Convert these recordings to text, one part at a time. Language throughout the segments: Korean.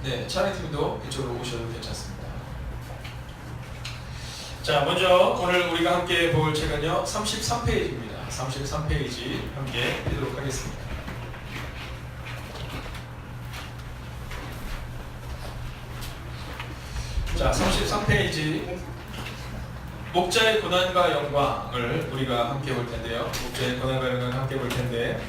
네, 찬양팀도 이쪽으로 오셔도 괜찮습니다. 자, 먼저 오늘 우리가 함께 볼 책은요 33페이지입니다. 33페이지 함께 읽도록 하겠습니다. 자, 33페이지 목자의 고난과 영광을 우리가 함께 볼 텐데요. 목자의 고난과 영광을 함께 볼 텐데,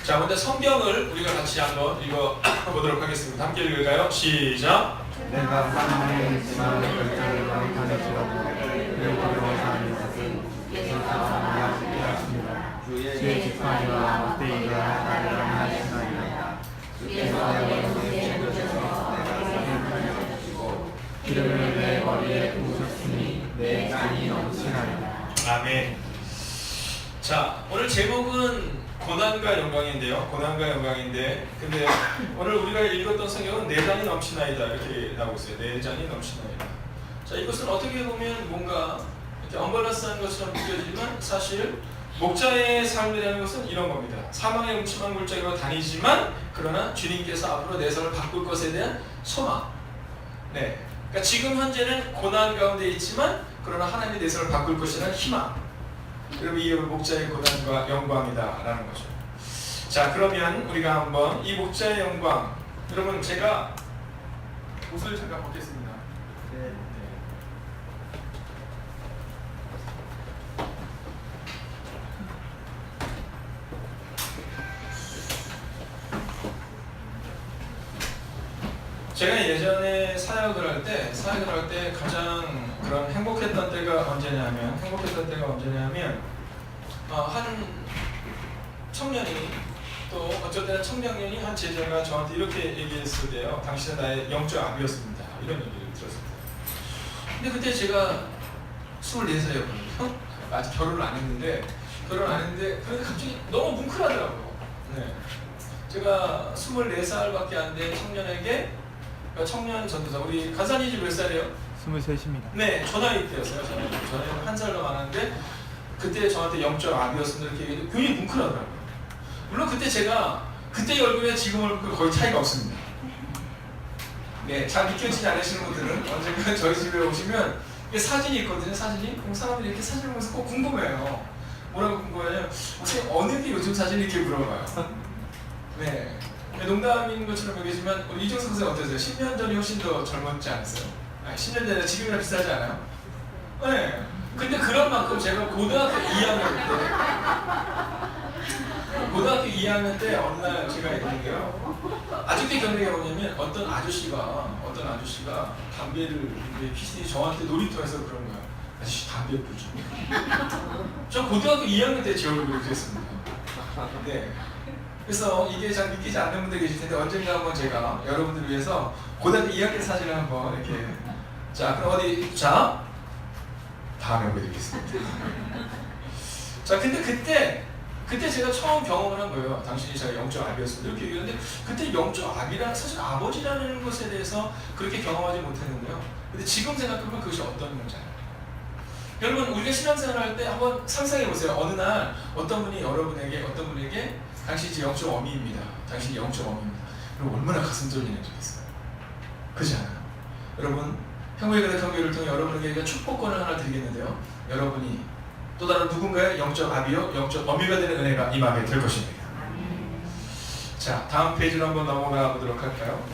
자, 먼저 성경을 우리가 같이 한번 읽어보도록 하겠습니다. 함께 읽을까요? 시작! 내가 사망에 있지만 결정을 강력하였으므로 그리고 사는 것은 예수가 약속이 하십니다. 주의 지팡이와 막대기가 나를 강하시나이다. 주께서 내 손에 쥐어주셔서 내가 사는 하시고 기름을 내 머리에 부으셨으니 내 잔이 넘치나이다. 아멘. 자, 오늘 제목은 고난과 영광인데요. 고난과 영광인데, 근데 오늘 우리가 읽었던 성경은 내 잔이 넘치나이다 이렇게 나오고 있어요. 내 잔이 넘치나이다. 자, 이것은 어떻게 보면 뭔가 이렇게 언밸런스한 것처럼 느껴지지만 사실 목자의 삶이라는 것은 이런 겁니다. 사망의 음침한 골짜기로 다니지만 그러나 주님께서 앞으로 내 삶을 바꿀 것에 대한 소망. 네. 그러니까 지금 현재는 고난 가운데 있지만 그러나 하나님이 내 삶을 바꿀 것이라는 희망. 여러분, 이게 목자의 고난과 영광이다라는 거죠. 자, 그러면 우리가 한번 이 목자의 영광, 여러분 제가 옷을 잠깐 벗겠습니다. 네. 제가 예전에 사역을 할 때 가장 그런 행복했던 때가 언제냐면 한 청년이 또 어쩔 때는 청년이 한 제자가 저한테 이렇게 얘기했을 때요. 당신은 나의 영적 아비였습니다. 이런 얘기를 들었습니다. 근데 그때 제가 24살이었거든요. 아직 결혼을 안 했는데 그런데 갑자기 너무 뭉클하더라고요. 네. 제가 24살밖에 안 된 청년에게, 청년 전도사, 우리 간사님 몇 살이에요? 23입니다. 네, 저 나이 때였어요. 저는 한 살 더 많았는데 그때 저한테 영적 아비였습니다 이렇게 얘기했는데 굉장히 뭉클하더라고요. 물론 그때 제가 그때 얼굴에 지금 얼굴 거의 차이가 없습니다. 네, 잘 믿겨지지 않으시는 분들은 언젠가 저희 집에 오시면 사진이 있거든요. 그럼 사람들이 이렇게 사진을 보면서 꼭 궁금해요. 뭐라고 궁금해요? 혹시 어느 게 요즘 사진 이렇게 물어봐요. 네. 농담인 것처럼 여기지만 우리 이종석 선생 어떠세요? 10년 전이 훨씬 더 젊었지 않았어요? 10년 전에 지금이랑 비슷하지 않아요? 네. 근데 그런 만큼 제가 고등학교 2학년 때 어느 날 제가 있는데요. 아직도 기억나게 뭐냐면 어떤 아저씨가 담배를 피시더니 저한테 놀이터에서 그런 거예요. 아저씨 담배 피우죠. 저 고등학교 2학년 때 제 얼굴이 그랬습니다. 네. 그래서 이게 잘 믿기지 않는 분들 계실 텐데 언젠가 한번 제가 여러분들을 위해서 고등학교 2학년 사진을 한번 이렇게, 자, 그럼 자, 다음에 보여드리겠습니다. 자, 근데 그때 제가 처음 경험을 한 거예요. 당신이 제가 영적 아비였습니다 이렇게 얘기했는데, 그때 영적 아비란 사실 아버지라는 것에 대해서 그렇게 경험하지 못했는데요. 근데 지금 생각해보면 그것이 어떤 문제예요. 여러분, 우리가 신앙생활 할 때 한번 상상해 보세요. 어느 날 어떤 분이 어떤 분에게 당신이 제 영적 어미입니다. 당신이 영적 어미입니다. 그럼 얼마나 가슴 떨리는 적이 있어요. 그렇지 않아요? 여러분, 행복의 가득한 교회를 통해 여러분에게 축복권을 하나 드리겠는데요. 여러분이 또 다른 누군가의 영적 아비요, 영적 어미가 되는 은혜가 임하게 될 것입니다. 자, 다음 페이지로 한번 넘어가 보도록 할까요?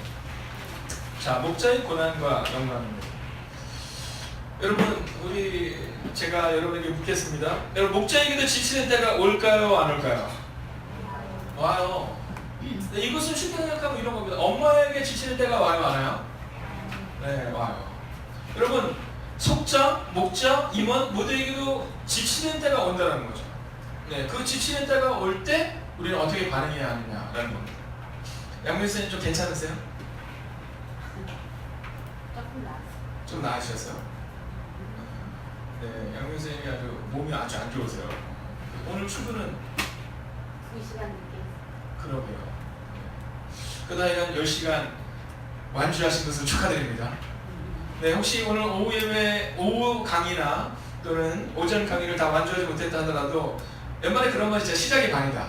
자, 목자의 고난과 영광입니다. 여러분, 제가 여러분에게 묻겠습니다. 여러분, 목자에게도 지치는 때가 올까요, 안 올까요? 와요. 이것은 쉽게 생각하면 이런 겁니다. 엄마에게 지치는 때가 와요, 안 와요? 네, 와요. 여러분, 속자, 목자, 임원 모두에게도 지치는 때가 온다는 거죠. 네, 그 지치는 때가 올 때 우리는 어떻게 반응해야 하느냐라는 겁니다. 양민수님 좀 괜찮으세요? 좀 나으셨어요? 네, 양민수님이 몸이 아주 안 좋으세요. 오늘 출근은 2시간 늦게. 그러게요. 그다음에 한 10시간 완주하신 것을 축하드립니다. 네, 혹시 오늘 오후 예배, 오후 강의나 또는 오전 강의를 다 완주하지 못했다 하더라도 웬만해 그런 건 진짜 시작이 반이다.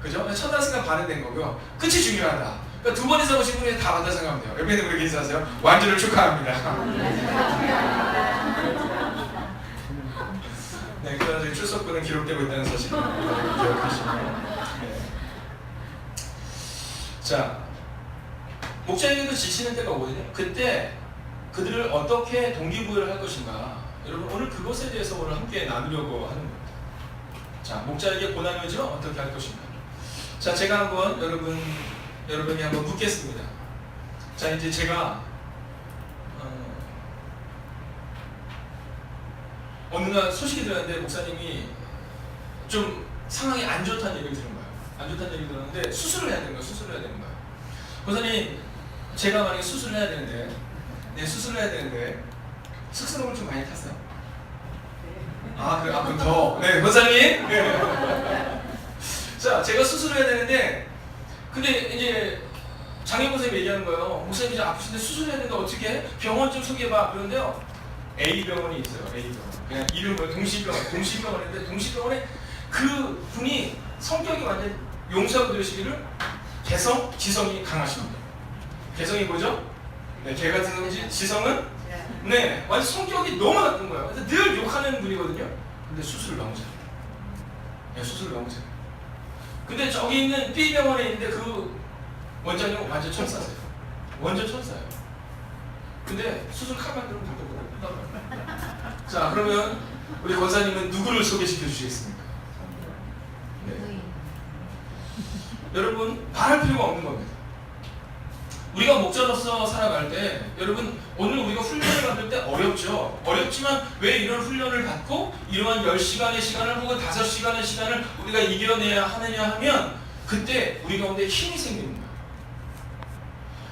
그죠? 첫날 순간 반은 된 거고요. 끝이 중요하다. 그러니까 두 번 이상 오신 분이 다 받아 생각하면 돼요. 옆에 있는 분에게 인사하세요. 완주를 축하합니다. 네, 그래서 출석부는 기록되고 있다는 사실을 기억하시고요. 네. 자, 목자에게도 지치는 때가 오거든요. 그때 그들을 어떻게 동기부여를 할 것인가. 여러분 오늘 그것에 대해서 오늘 함께 나누려고 하는 겁니다. 자, 목자에게 고난이 오지만 어떻게 할 것인가. 자, 제가 한번 여러분이 한번 묻겠습니다. 자, 이제 제가 어느 날 소식이 들었는데 목사님이 좀 상황이 안 좋다는 얘기를 들은 거예요. 안 좋다는 얘기를 들었는데 수술을 해야 되는 거예요. 수술을 해야 되는 거예요. 목사님, 제가 만약에 수술을 해야 되는데, 네, 수술을 해야 되는데 쑥스러움을 좀 많이 탔어요. 아, 그래, 그럼 더. 네, 목사님. 네. 자, 제가 수술을 해야 되는데, 근데 이제 장애인 선생님이 얘기하는 거예요. 목사님 이제 아프신데 수술해야 되는데 어떻게 해? 병원 좀 소개해봐. 그런데요, A병원이 있어요. A병원. 그냥 이름을 동시병원인데 동시병원에 그 분이 성격이 완전 용서하고 들으시기를 지성이 강하십니다. 개성이 뭐죠? 네, 개 같은 지성은 네, 완전 성격이 너무 나쁜 거예요. 그래서 늘 욕하는 분이거든요. 근데 수술을 너무 잘해요. 네, 수술을 너무 잘해요. 근데 저기 있는 B병원에 있는데 그 원장님은 완전 천사세요. 완전 천사예요. 근데 수술 칼만 들으면 부들부들. 자, 그러면 우리 권사님은 누구를 소개시켜 주시겠습니까? 네. 여러분, 말할 필요가 없는 겁니다. 우리가 목자로서 살아갈 때, 여러분, 오늘 우리가 훈련을 받을 때 어렵죠. 어렵지만 왜 이런 훈련을 받고 이러한 10시간의 시간을 혹은 5시간의 시간을 우리가 이겨내야 하느냐 하면 그때 우리 가운데 힘이 생기는 거예요.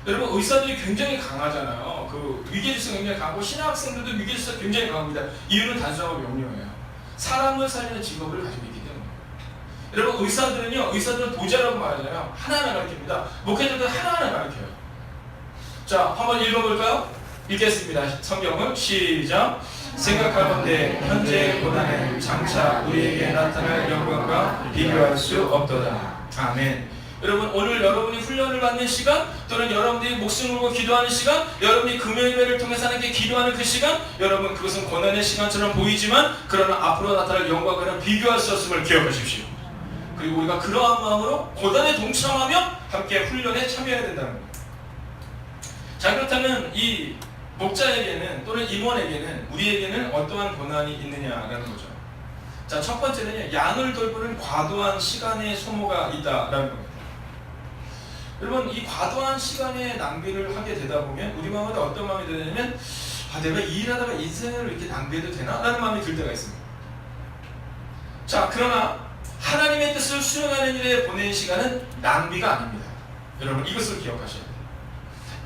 여러분, 의사들이 굉장히 강하잖아요. 그 위계질서 굉장히 강하고 신학생들도 위계질서 굉장히 강합니다. 이유는 단순하고 명료해요. 사람을 살리는 직업을 가지고 있기 때문에. 여러분, 의사들은 도자라고 말하잖아요. 하나하나 가르칩니다. 목회자들은 하나하나 가르쳐요. 자, 한번 읽어볼까요? 읽겠습니다. 성경은 시작. 생각하건대 현재의 고난은 장차 우리에게 나타날 영광과 비교할 수 없도다. 아멘. 여러분, 오늘 여러분이 훈련을 받는 시간, 또는 여러분들이 목숨 걸고 기도하는 시간, 여러분이 금요일을 통해서 하나님께 기도하는 그 시간, 여러분 그것은 고난의 시간처럼 보이지만 그러나 앞으로 나타날 영광과는 비교할 수 없음을 기억하십시오. 그리고 우리가 그러한 마음으로 고난에 동참하며 함께 훈련에 참여해야 된다는 겁니다. 자, 그렇다면 이 목자에게는 또는 임원에게는 우리에게는 어떠한 고난이 있느냐라는 거죠. 자, 첫 번째는요, 양을 돌보는 과도한 시간의 소모가 있다라는 겁니다. 여러분, 이 과도한 시간의 낭비를 하게 되다 보면 우리 마음에 어떤 마음이 드냐면, 아, 내가 이 일하다가 인생을 이렇게 낭비해도 되나? 라는 마음이 들 때가 있습니다. 자, 그러나 하나님의 뜻을 수행하는 일에 보낸 시간은 낭비가 아닙니다. 여러분, 이것을 기억하셔야 돼요.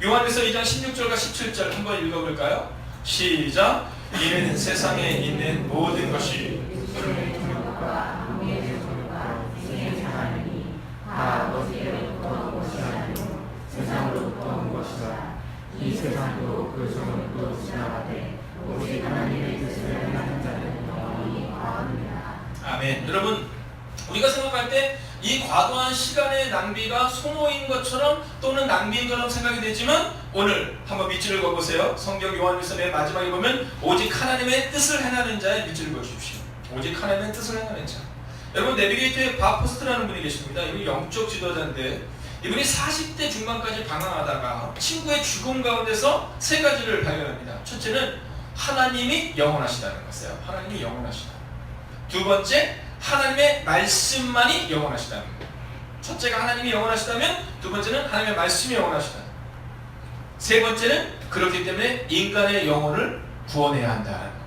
요한일서 2장 16절과 17절 한번 읽어볼까요? 시작. 이는 세상에 있는 모든 것이 세상으로부터 온 것이다. 이 세상도 그 소문도 지나가되 오직 하나님의 뜻을 행하는 자는 영원히 거하느니라. 아멘. 여러분, 우리가 생각할 때 이 과도한 시간의 낭비가 소모인 것처럼 또는 낭비인 것처럼 생각이 되지만, 오늘 한번 밑줄을 그어보세요. 성경 요한일서 맨 마지막에 보면 오직 하나님의 뜻을 행하는 자의 밑줄을 그어주십시오. 오직 하나님의 뜻을 행하는 자. 여러분, 내비게이터에 바포스트라는 분이 계십니다. 이분이 영적 지도자인데, 이분이 40대 중반까지 방황하다가 친구의 죽음 가운데서 세 가지를 발견합니다. 첫째는 하나님이 영원하시다는 것이에요. 하나님이 영원하시다. 두 번째, 하나님의 말씀만이 영원하시다는 거예요. 첫째가 하나님이 영원하시다면, 두 번째는 하나님의 말씀이 영원하시다. 세 번째는 그렇기 때문에 인간의 영혼을 구원해야 한다는 겁니다.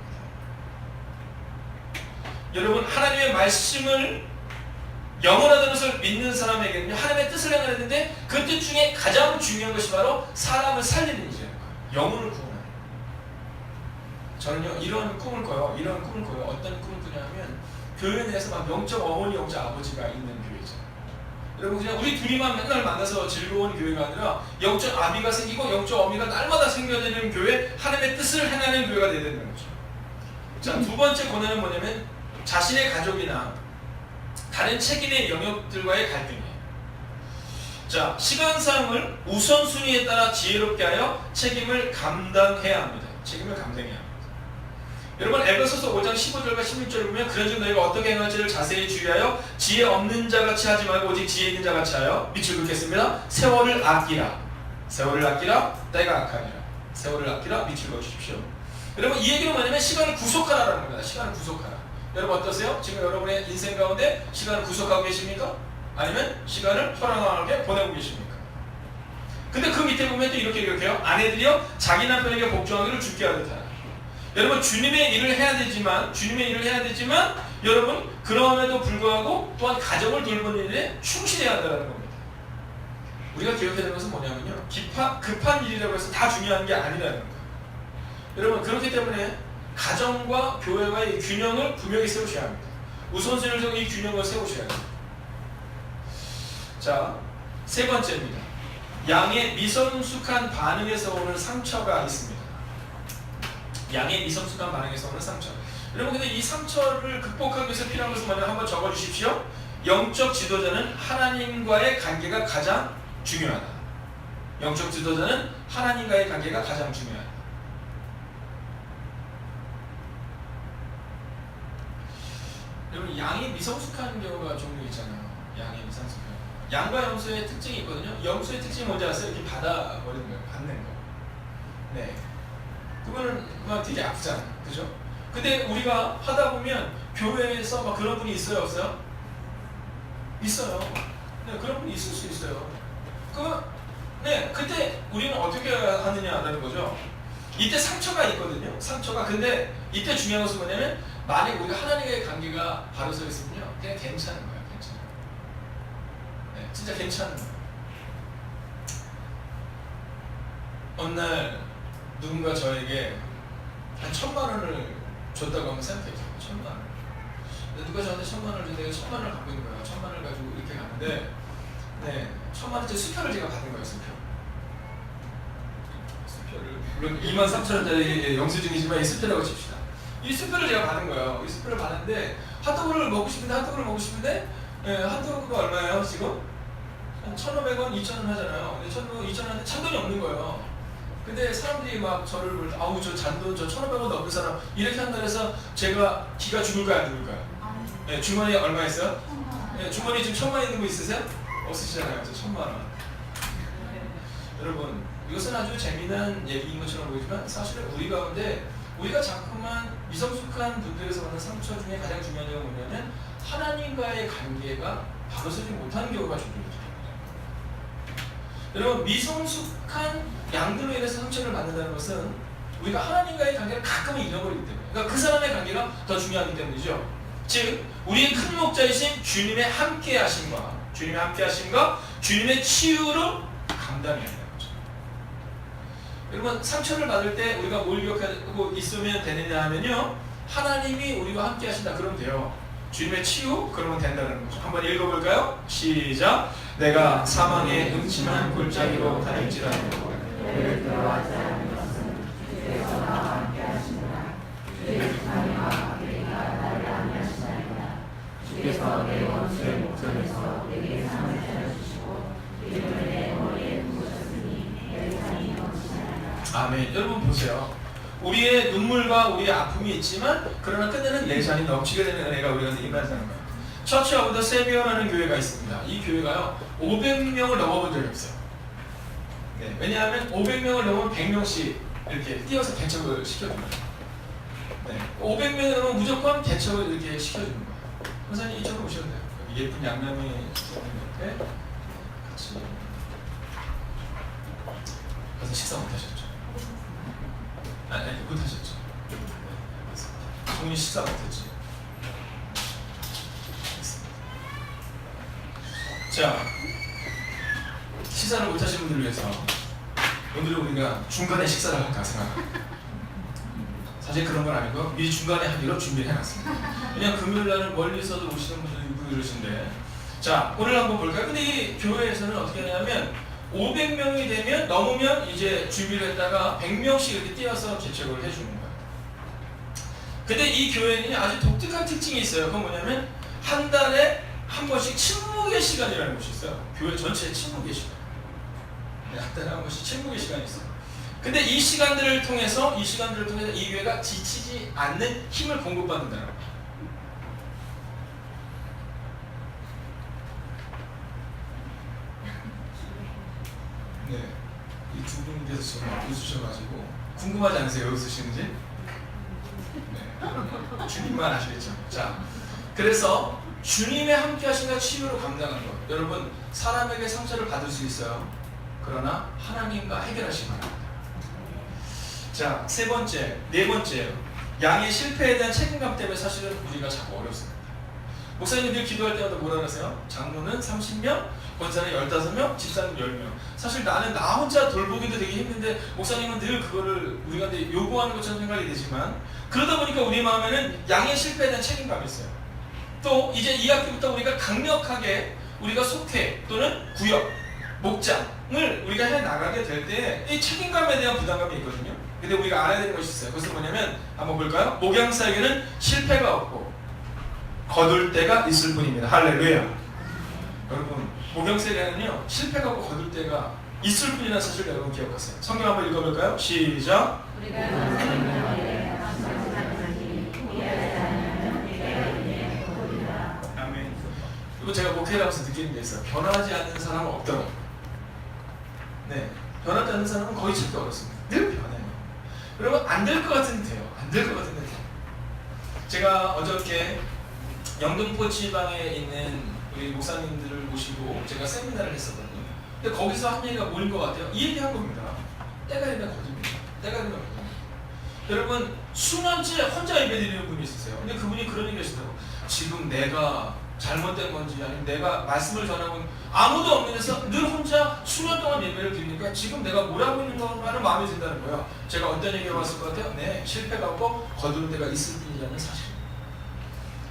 여러분, 하나님의 말씀을 영원하다는 것을 믿는 사람에게는요, 하나님의 뜻을 행하는데 그 뜻 중에 가장 중요한 것이 바로 사람을 살리는 일이라는 거예요. 영혼을 구원하는 거예요. 저는요, 이런 꿈을 꿔요. 어떤 꿈을 꾸냐면, 교회 내에서 막 영적 어머니, 영적 아버지가 있는 교회죠. 여러분, 그냥 우리 둘이만 맨날 만나서 즐거운 교회가 아니라 영적 아비가 생기고 영적 어미가 날마다 생겨지는 교회, 하나님의 뜻을 행하는 교회가 되야 되는 거죠. 자, 두 번째 고난은 뭐냐면 자신의 가족이나 다른 책임의 영역들과의 갈등이에요. 자, 시간상을 우선순위에 따라 지혜롭게 하여 책임을 감당해야 합니다. 책임을 감당해야 합니다. 여러분 에베소서 5장 15절과 16절을 보면 그런즉 너희가 어떻게 행할지를 자세히 주의하여 지혜 없는 자같이 하지 말고 오직 지혜 있는 자같이 하여 밑줄 긋겠습니다. 세월을 아끼라. 세월을 아끼라. 때가 악하니라. 세월을 아끼라. 밑줄 그어주십시오. 여러분 이 얘기는 뭐냐면 시간을 구속하라는 겁니다. 시간을 구속하라. 여러분 어떠세요? 지금 여러분의 인생 가운데 시간을 구속하고 계십니까? 아니면 시간을 편안하게 보내고 계십니까? 근데 그 밑에 보면 또 이렇게 기록해요. 아내들이여 자기 남편에게 복종하기를 주께 하듯 하라. 여러분 주님의 일을 해야 되지만 여러분 그럼에도 불구하고 또한 가정을 돌보는 일에 충실해야 한다는 겁니다. 우리가 기억해야 되는 것은 뭐냐면요. 급한 일이라고 해서 다 중요한 게 아니라는 거예요. 여러분 그렇기 때문에 가정과 교회와의 균형을 분명히 세우셔야 합니다. 우선순위를 두고 이 균형을 세우셔야 합니다. 자, 세 번째입니다. 양의 미성숙한 반응에서 오는 상처가 있습니다. 양의 미성숙한 반응에서 오는 상처. 여러분 근데 이 상처를 극복하기 위해서 필요한 것은 뭐냐면 한번 적어주십시오. 영적 지도자는 하나님과의 관계가 가장 중요하다. 영적 지도자는 하나님과의 관계가 가장 중요하다. 여러분 양이 미성숙한 경우가 종류 있잖아요. 양이 미성숙한. 양과 염소의 특징이 있거든요. 염소의 특징이 뭔지 아세요? 이렇게 받아버리는 거예요. 받는 거. 네. 그거는 막 되게 아프잖아요. 그죠? 근데 우리가 하다 보면 교회에서 막 그런 분이 있어요? 없어요? 있어요. 네, 그런 분이 있을 수 있어요. 네, 그때 우리는 어떻게 하느냐라는 거죠. 이때 상처가 있거든요. 상처가. 근데 이때 중요한 것은 뭐냐면 만약 우리가 하나님과의 관계가 바로 서 있으면요. 그냥 괜찮은 거예요. 괜찮아요. 네, 진짜 괜찮은 거예요. 어느 날 누군가 저에게 한 1,000만 원을 줬다고 한번 생각해보세요. 1,000만 원. 누가 저한테 1,000만 원을 줬는데 1,000만 원을 갖고 있는 거예요. 1,000만 원을 가지고 이렇게 가는데, 네, 1,000만 원짜리 수표를 제가 받은 거예요. 수표를 물론 23,000원짜리 영수증이지만 이 수표라고 칩시다. 이 수표를 제가 받은 거예요. 이 수표를 받았는데 핫도그를 먹고 싶은데, 네, 핫도그가 얼마예요 지금? 한 1,500원, 2,000원 하잖아요. 근데 2,000원한테 잔돈이 없는 거예요. 근데 사람들이 막 저를 볼 때 아우 저 잔돈 저 1,500원 넘는 사람 이렇게 한다 해서 제가 기가 죽을까요 안 죽을까요? 네, 주머니에 얼마 있어요? 네, 주머니에 지금 1,000만 있는 거 있으세요? 없으시잖아요. 저 1,000만 원. 여러분 이것은 아주 재미난 얘기인 것처럼 보이지만 사실은 우리 가운데 우리가 자꾸만 미성숙한 분들에서 오는 상처 중에 가장 중요한 점은 뭐냐면 하나님과의 관계가 바로 서지 못하는 경우가 종류입니다. 여러분 미성숙한 양들로 인해서 상처를 받는다는 것은 우리가 하나님과의 관계를 가끔은 잃어버리기 때문에 그러니까 그 사람의 관계가 더 중요하기 때문이죠. 즉 우리의 큰 목자이신 주님의 함께하심과 주님의 치유로 감당해야 한다는 거죠. 여러분 상처를 받을 때 우리가 뭘 기억하고 있으면 되느냐 하면요. 하나님이 우리와 함께하신다 그러면 돼요. 주님의 치유 그러면 된다는 거죠. 한번 읽어볼까요? 시작. 내가 사망의 음침한 골짜기로 다닐지라도 너를 두려워하지 않는 것은 주께서 나와 함께 하시구나. 주의 주님과 내가 나를 안위하시나이다. 주께서 내 원수의 목전에서 내게 상을 차려주시고 이름을 내 머리에 부으셨으니 내 상이 넘치나이다. 아멘. 여러분 보세요. 우리의 눈물과 우리의 아픔이 있지만 그러나 끝내는 내 잔이 넘치게 되는 은혜가 우리한테 임한다는 거예요. 처치 오브 더 세비어라는 교회가 있습니다. 이 교회가요 500명을 넘어본 적이 없어요. 네, 왜냐하면 500명을 넘으면 100명씩 이렇게 띄어서 대척을 시켜줍니다. 네, 500명을 넘으면 무조건 대척을 이렇게 시켜주는 거예요. 선생님 이쪽으로 오셔도 돼요. 여기 예쁜 양남이 옆에 같이 가서 식사 못하셨죠? 아니 못하셨죠? 종이 식사 못했지. 자, 식사를 못하신 분들을 위해서 오늘은 우리가 중간에 식사를 할까 생각합니다. 사실 그런 건 아니고 미리 중간에 하기로 준비를 해놨습니다. 왜냐면 금요일날은 멀리서도 오시는 분들이 있고 이러신데 자, 오늘 한번 볼까요? 근데 이 교회에서는 어떻게 하냐면 500명이 되면 넘으면 이제 준비를 했다가 100명씩 이렇게 띄어서 개척을 해주는 거예요. 근데 이 교회는 아주 독특한 특징이 있어요. 그건 뭐냐면 한 달에 한 번씩 침묵의 시간이라는 것이 있어요. 교회 전체의 침묵의 시간. 네, 한 달에 한 번씩 침묵의 시간이 있어요. 근데 이 시간들을 통해서 이 교회가 지치지 않는 힘을 공급받는다는 거예요. 네, 이 두 분께서 지금 웃으셔가지고 궁금하지 않으세요? 왜 웃으시는지? 네, 주님만 아시겠죠. 자, 그래서 주님의 함께하심과 치유로 감당한 것. 여러분, 사람에게 상처를 받을 수 있어요. 그러나 하나님과 해결하시기 바랍니다. 자, 네 번째예요. 양의 실패에 대한 책임감 때문에 사실은 우리가 자꾸 어렵습니다. 목사님이 늘 기도할 때마다 뭐라 그러세요? 장로는 30명, 권사는 15명, 집사는 10명. 사실 나는 나 혼자 돌보기도 되게 힘든데 목사님은 늘 그거를 우리가 요구하는 것처럼 생각이 되지만, 그러다 보니까 우리 마음에는 양의 실패에 대한 책임감이 있어요. 또 이제 이 학기부터 우리가 강력하게 우리가 속회 또는 구역, 목장을 우리가 해나가게 될 때 이 책임감에 대한 부담감이 있거든요. 근데 우리가 알아야 되는 것이 있어요. 그것은 뭐냐면, 한번 볼까요? 목양사에게는 실패가 없고 거둘 때가 있을 뿐입니다. 할렐루야. 여러분, 목양사에게는요 실패가 없고 거둘 때가 있을 뿐이라는 사실을 여러분 기억하세요. 성경 한번 읽어볼까요? 시작. 아멘. 그리고 제가 목회를 하면서 느끼는 게 있어요. 변하지 않는 사람은 없더라. 네, 변하지 않는 사람은 거의 찾기 어렵습니다. 늘 변해요. 여러분, 안 될 것 같은데 돼요. 안 될 것 같은데 돼요. 제가 어저께 영등포 지방에 있는 우리 목사님들을 모시고 제가 세미나를 했었거든요. 근데 거기서 한 얘기가 뭐인 것 같아요? 이 얘기 한 겁니다. 때가 되면 거듭니다. 때가 되면 거듭니다. 여러분, 수년째 혼자 예배드리는 분이 있으세요. 근데 그분이 그런 얘기 하시더라고요. 지금 내가 잘못된 건지 아니면 내가 말씀을 전하고 아무도 없는 데서 늘 혼자 수년 동안 예배를 드리니까 지금 내가 뭘 하고 있는 건가는 마음에 든다는 거예요. 제가 어떤 얘기를 왔을 것 같아요? 네, 실패가 없고 거두는 데가 있을 뿐이라는 사실.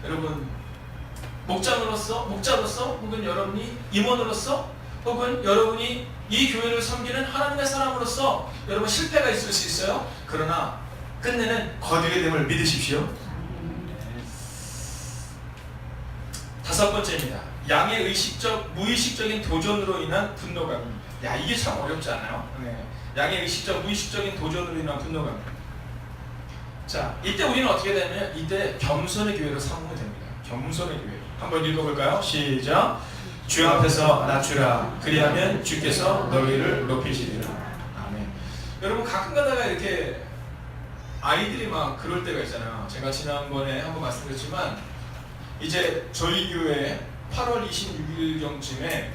여러분, 목자로서 혹은 여러분이 임원으로서 혹은 여러분이 이 교회를 섬기는 하나님의 사람으로서 여러분 실패가 있을 수 있어요. 그러나 끝내는 거두게 됨을 믿으십시오. 다섯 번째입니다. 양의 무의식적인 도전으로 인한 분노감. 야, 이게 참 어렵지 않아요? 네. 양의 무의식적인 도전으로 인한 분노감. 자, 이때 우리는 어떻게 되냐면 이때 겸손의 교회로 삼으면 됩니다. 겸손의 교회. 한번 읽어볼까요? 시작. 주 앞에서 낮추라. 그리하면 주께서 너희를 높이시리라. 아멘. 여러분, 가끔 가다가 이렇게 아이들이 막 그럴 때가 있잖아요. 제가 지난번에 한번 말씀드렸지만 이제 저희 교회 8월 26일경쯤에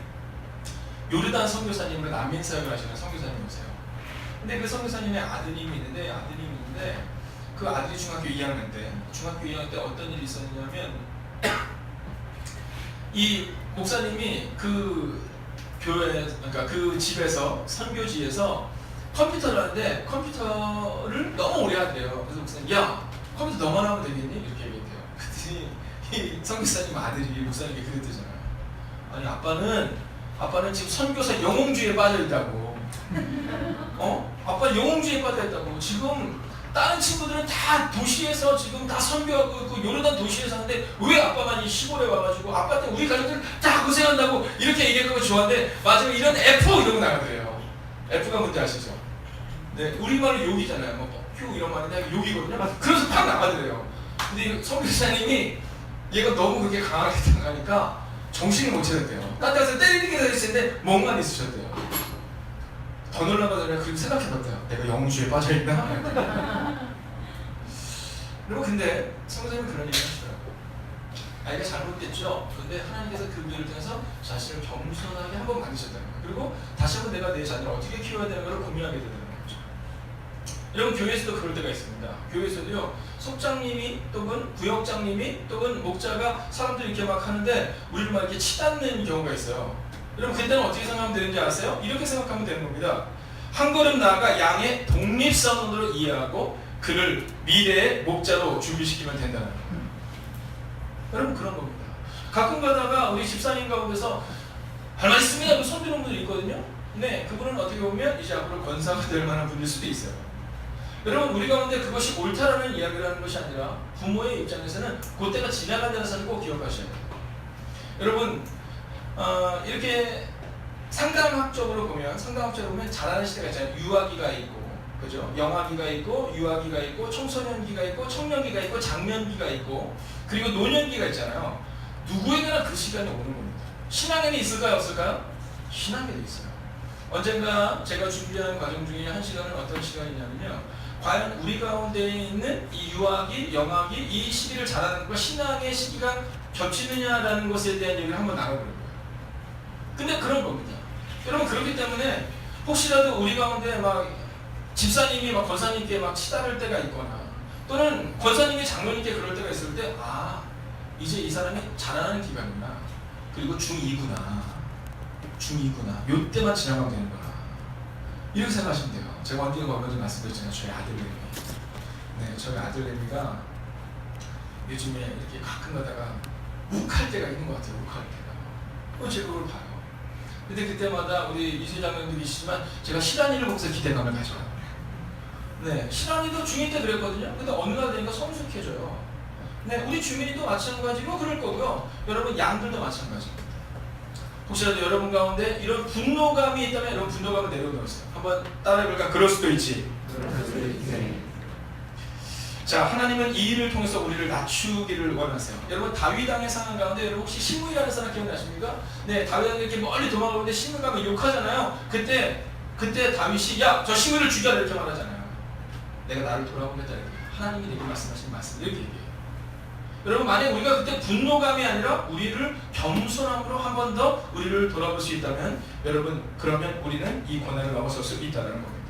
요르단 선교사님으로 난민 사역을 하시는 선교사님이 오세요. 근데 그 선교사님의 아드님이 있는데 그 아들이 중학교 2학년 때 어떤 일이 있었냐면 이 목사님이 그 교회, 그러니까 그 집에서 선교지에서 컴퓨터를 하는데 컴퓨터를 너무 오래 하대요. 그래서 목사님, 야, 컴퓨터 너만 하면 되겠니? 이렇게 얘기했대요. 그랬더니 이 선교사님 아들이 목사님께 그랬대잖아요. 아니, 아빠는 지금 선교사 영웅주의에 빠져있다고. 아빠는 영웅주의에 빠져있다고. 지금 다른 친구들은 다 도시에서 지금 다 선교하고 그 요르단 도시에 사는데 왜 아빠만 이 시골에 와가지고 아빠 때문에 우리 가족들 다 고생한다고 이렇게 얘기하고 좋아하는데 마지막에 이런 F 이러고 나가더래요. F가 뭔지 아시죠? 네, 우리말은 욕이잖아요. 뭐 휴 이런 말인데 욕이거든요. 그래서 팍 나가더래요. 근데 선교사님이 얘가 너무 그렇게 강하게 당하니까 정신을 못 차렸대요. 딴 데 가서 때리는 게 있었는데 멍만 있으셨대요. 더 놀라가더니 그렇게 생각해봤대요. 내가 영주에 빠져있나? 그리고 근데 성도님은 그런 얘기를 하시더라고요. 아이가 잘못됐죠. 근데 하나님께서 그 교회를 통해서 자신을 겸손하게 한번 만드셨다는 거예요. 그리고 다시 한번 내가 내 자녀를 어떻게 키워야 되는 걸 고민하게 되는 거죠. 여러분, 교회에서도 그럴 때가 있습니다. 교회에서도요, 속장님이 또는 구역장님이 또는 목자가 사람들이 이렇게 막 하는데 우리를 막 이렇게 치닫는 경우가 있어요. 여러분, 그때는 어떻게 생각하면 되는지 아세요? 이렇게 생각하면 되는 겁니다. 한 걸음 나아가 양의 독립선언으로 이해하고 그를 미래의 목자로 준비시키면 된다는 거예요. 여러분, 그런 겁니다. 가끔 가다가 우리 집사님 가운데서 할 말 있습니다. 그 손드는 분들이 있거든요. 네, 그분은 어떻게 보면 이제 앞으로 권사가 될 만한 분일 수도 있어요. 여러분, 우리 가운데 그것이 옳다라는 이야기를 하는 것이 아니라 부모의 입장에서는 그때가 지나간다는 사실을 꼭 기억하셔야 돼요. 여러분 이렇게 상담학적으로 보면 잘하는 시대가 있잖아요. 유아기가 있고, 그죠? 영아기가 있고, 유아기가 있고, 청소년기가 있고, 청년기가 있고, 장년기가 있고, 그리고 노년기가 있잖아요. 누구에게나 그 시간이 오는 겁니다. 신앙에는 있을까요, 없을까요? 신앙에도 있어요. 언젠가 제가 준비하는 과정 중에 한 시간은 어떤 시간이냐면요, 과연 우리 가운데 있는 이 유아기, 영아기, 이 시기를 자라는 것과 신앙의 시기가 겹치느냐라는 것에 대한 얘기를 한번 나눠보는 거예요. 근데 그런 겁니다. 여러분, 그렇기 때문에 혹시라도 우리 가운데 막 집사님이 막 권사님께 막 치달을 때가 있거나, 또는 권사님이 장로님께 그럴 때가 있을 때, 아, 이제 이 사람이 자라나는 기간이구나, 그리고 중2구나, 요때만 지나가면 되는구나, 이렇게 생각하시면 돼요. 제가 언제 얼마 전에 말씀드렸잖아요. 저희 아들 레미. 네, 저희 아들 레미가 요즘에 이렇게 가끔 가다가 욱할 때가 있는 것 같아요. 욱할 때가. 제가 그걸 봐요. 근데 그때마다 우리 이세 장로님도 계시지만 제가 시란이를 보면서 기대감을 가져요. 네, 시란이도 중2 때 그랬거든요. 근데 어느 날 되니까 성숙해져요. 네, 우리 주민이도 마찬가지고 그럴 거고요. 여러분, 양들도 마찬가지입니다. 혹시라도 여러분 가운데 이런 분노감이 있다면 여러분 분노감을 내려놓으세요. 한번 따라해볼까? 그럴 수도 있지. 자, 하나님은 이 일을 통해서 우리를 낮추기를 원하세요. 여러분, 다윗 왕의 상황 가운데 여러분 혹시 시므이라는 사람 기억나십니까? 네, 다윗 왕이 이렇게 멀리 도망가는데 시므이 가면 욕하잖아요. 그때 다윗이 야, 저 시므이를 죽여라 이렇게 말하잖아요. 내가 나를 돌아보겠다 이렇게. 하나님이 내게 말씀하신 말씀 이렇게 얘기해요. 여러분, 만약 우리가 그때 분노감이 아니라 우리를 겸손함으로 한 번 더 우리를 돌아볼 수 있다면, 여러분, 그러면 우리는 이 고난을 넘어설 수 있다는 겁니다.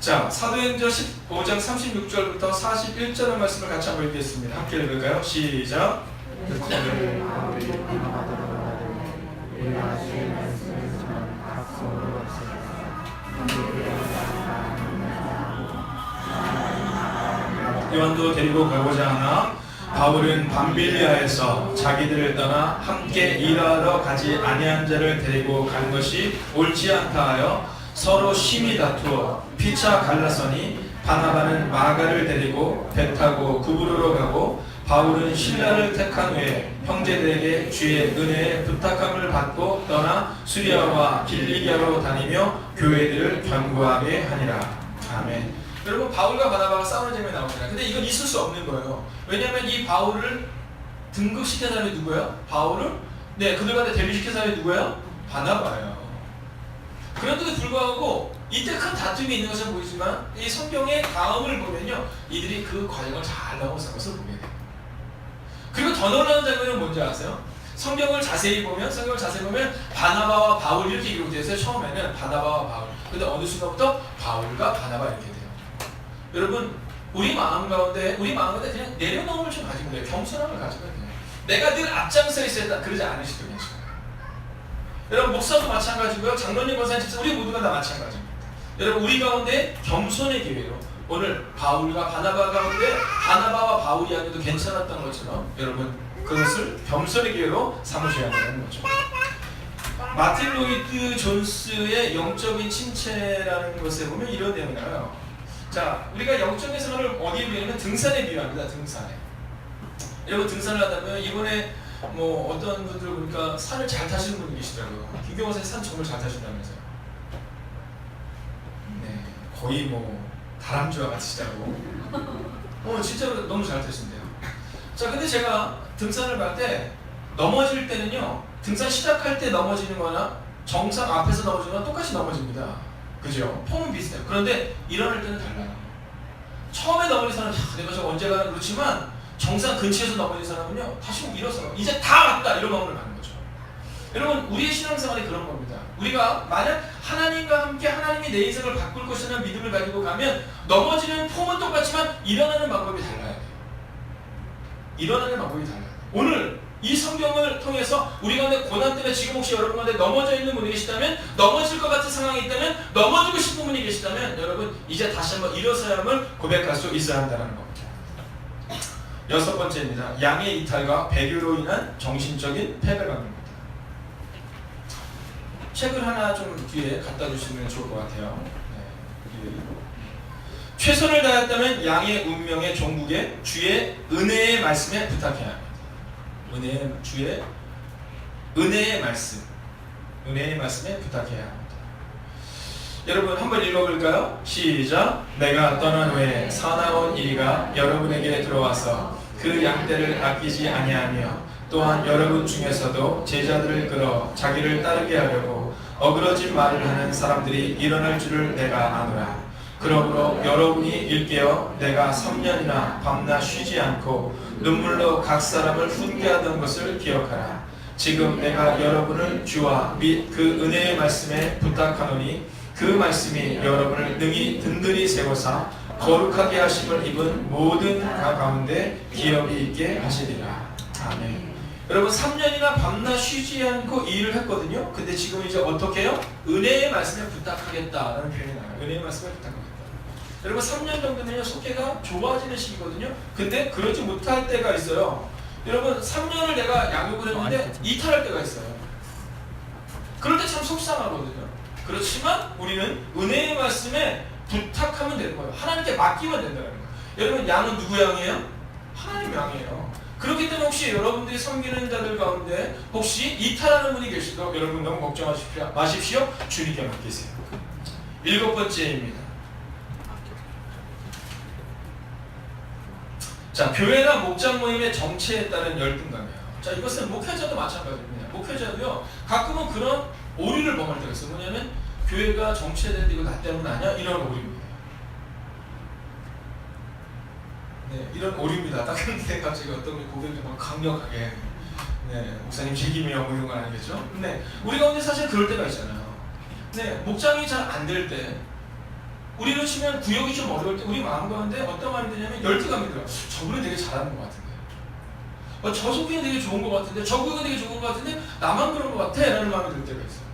자, 사도행전 15장 36절부터 41절의 말씀을 같이 한번 읽겠습니다. 함께 읽을까요? 시작. 요한도 데리고 가고자 하나 바울은 밤빌리아에서 자기들을 떠나 함께 일하러 가지 아니한 자를 데리고 간 것이 옳지 않다 하여 서로 심히 다투어 피차 갈라서니 바나바는 마가를 데리고 배 타고 구브로로 가고 바울은 실라를 택한 후에 형제들에게 주의 은혜에 부탁함을 받고 떠나 수리아와 길리기아로 다니며 교회들을 견고하게 하니라. 아멘. 여러분, 바울과 바나바가 싸우는 장면이 나오잖아요. 근데 이건 있을 수 없는 거예요. 왜냐하면 이 바울을 등극시킨 사람이 누구예요? 바울을 그들한테 데뷔시킨 사람이 누구예요? 바나바예요. 그런데도 불구하고 이때 큰 다툼이 있는 것은 보이지만 이 성경의 다음을 보면요, 이들이 그 과정을 잘 넘어선 것을 보게 돼요. 그리고 더 놀라운 장면은 뭔지 아세요? 성경을 자세히 보면 바나바와 바울 이렇게 기록되어 있어요. 처음에는 바나바와 바울. 근데 어느 순간부터 바울과 바나바 이렇게 돼요. 여러분, 우리 마음 가운데 그냥 내려놓음을 좀 가지면 돼요. 겸손함을 가지면 돼요. 내가 늘 앞장서 있어야 그러지 않으시도 괜찮아요. 여러분, 목사도 마찬가지고요. 장로님, 권사님, 집사, 우리 모두가 다 마찬가지입니다. 여러분, 우리 가운데 겸손의 기회로 오늘 바울과 바나바 가운데 바나바와 바울이 아니어도 괜찮았던 것처럼 여러분, 그것을 겸손의 기회로 삼으셔야 한다는 거죠. 마틴 로이드 존스의 영적인 침체라는 것에 보면 이런 내용이 나와요. 자, 우리가 영적인 생활을 어디에 비유하면 등산에 비유합니다. 등산에. 여러분, 등산을 하다 보면 이번에 어떤 분들 보니까 산을 잘 타시는 분이 계시더라고요. 김경호 선생님 산 정말 잘 타신다면서요. 네, 거의 다람쥐와 같으시다고. 진짜로 너무 잘 타신대요. 자, 근데 제가 등산을 갈 때 넘어질 때는요, 등산 시작할 때 넘어지는 거나 정상 앞에서 넘어지는 거나 똑같이 넘어집니다. 그죠? 폼은 비슷해요. 그런데 일어날 때는 달라요. 처음에 넘어진 사람은 내가 저 언제 가나 그렇지만 정상 근처에서 넘어진 사람은요, 다시 일어서 이제 다 왔다 이런 마음을 갖는 거죠. 여러분, 우리의 신앙생활이 그런 겁니다. 우리가 만약 하나님과 함께 하나님이 내 인생을 바꿀 것이라는 믿음을 가지고 가면 넘어지는 폼은 똑같지만 일어나는 방법이 달라야 돼요. 일어나는 방법이 달라요. 오늘 이 성경을 통해서 우리 가운데 고난 때문에 지금 혹시 여러분 가운데 넘어져 있는 분이 계시다면, 넘어질 것 같은 상황이 있다면, 넘어지고 싶은 분이 계시다면 여러분, 이제 다시 한번 일어서야함을 고백할 수 있어야 한다는 겁니다. 여섯 번째입니다. 양의 이탈과 배교로 인한 정신적인 패배감입니다. 책을 하나 좀 뒤에 갖다 주시면 좋을 것 같아요. 네. 최선을 다했다면 양의 운명의 종국에 주의 은혜의 말씀에 부탁해야 합니다. 주의 은혜의 말씀, 은혜의 말씀에 부탁해야 합니다. 여러분 한번 읽어볼까요? 시작. 내가 떠난 후에 사나운 이리가 여러분에게 들어와서 그 양떼를 아끼지 아니하며 또한 여러분 중에서도 제자들을 끌어 자기를 따르게 하려고 어그러진 말을 하는 사람들이 일어날 줄을 내가 아노라. 그러므로 여러분이 일깨어 내가 3년이나 밤낮 쉬지 않고 눈물로 각 사람을 훈계하던 것을 기억하라. 지금 내가 여러분을 주와 및 그 은혜의 말씀에 부탁하노니 그 말씀이 여러분을 능히 든든히 세워사 거룩하게 하심을 입은 모든 가운데 기업이 있게 하시리라. 아멘. 여러분 3년이나 밤낮 쉬지 않고 일을 했거든요. 근데 지금 이제 어떻게 해요? 은혜의 말씀에 부탁하겠다라는 표현이 나와요. 은혜의 말씀에 부탁하겠다. 여러분 3년 정도면 속회가 좋아지는 시기거든요. 근데 그러지 못할 때가 있어요. 여러분 3년을 내가 양육을 했는데 이탈할 때가 있어요. 그럴 때 참 속상하거든요. 그렇지만 우리는 은혜의 말씀에 부탁하면 되는 거예요. 하나님께 맡기면 된다는 거예요. 여러분 양은 누구 양이에요? 하나님 양이에요. 그렇기 때문에 혹시 여러분들이 섬기는 자들 가운데 혹시 이탈하는 분이 계시도록 여러분 너무 걱정하지 마십시오. 주님께 맡기세요. 7번째입니다. 자, 교회나 목장 모임의 정체에 따른 열등감이에요. 자, 이것은 목회자도 마찬가지입니다. 목회자도요, 가끔은 그런 오류를 범할 때가 있어요. 뭐냐면, 교회가 정체되는데 이거 나 때문 아니야? 이런 오류입니다. 네, 이런 오류입니다. 딱 근데 갑자기 어떤 고백이 막 강력하게, 네, 목사님 책임이요, 뭐 이런 건 아니겠죠? 네, 우리 가운데 사실 그럴 때가 있잖아요. 네, 목장이 잘 안 될 때, 우리로 치면 구역이 좀 어려울 때 우리 마음 가운데 어떤 말이 드냐면 열등감이 들어요. 저분은 되게 잘하는 것 같은데, 저 속에는 되게 좋은 것 같은데, 저 구역은 되게 좋은 것 같은데 나만 그런 것 같아 라는 마음이 들 때가 있어요.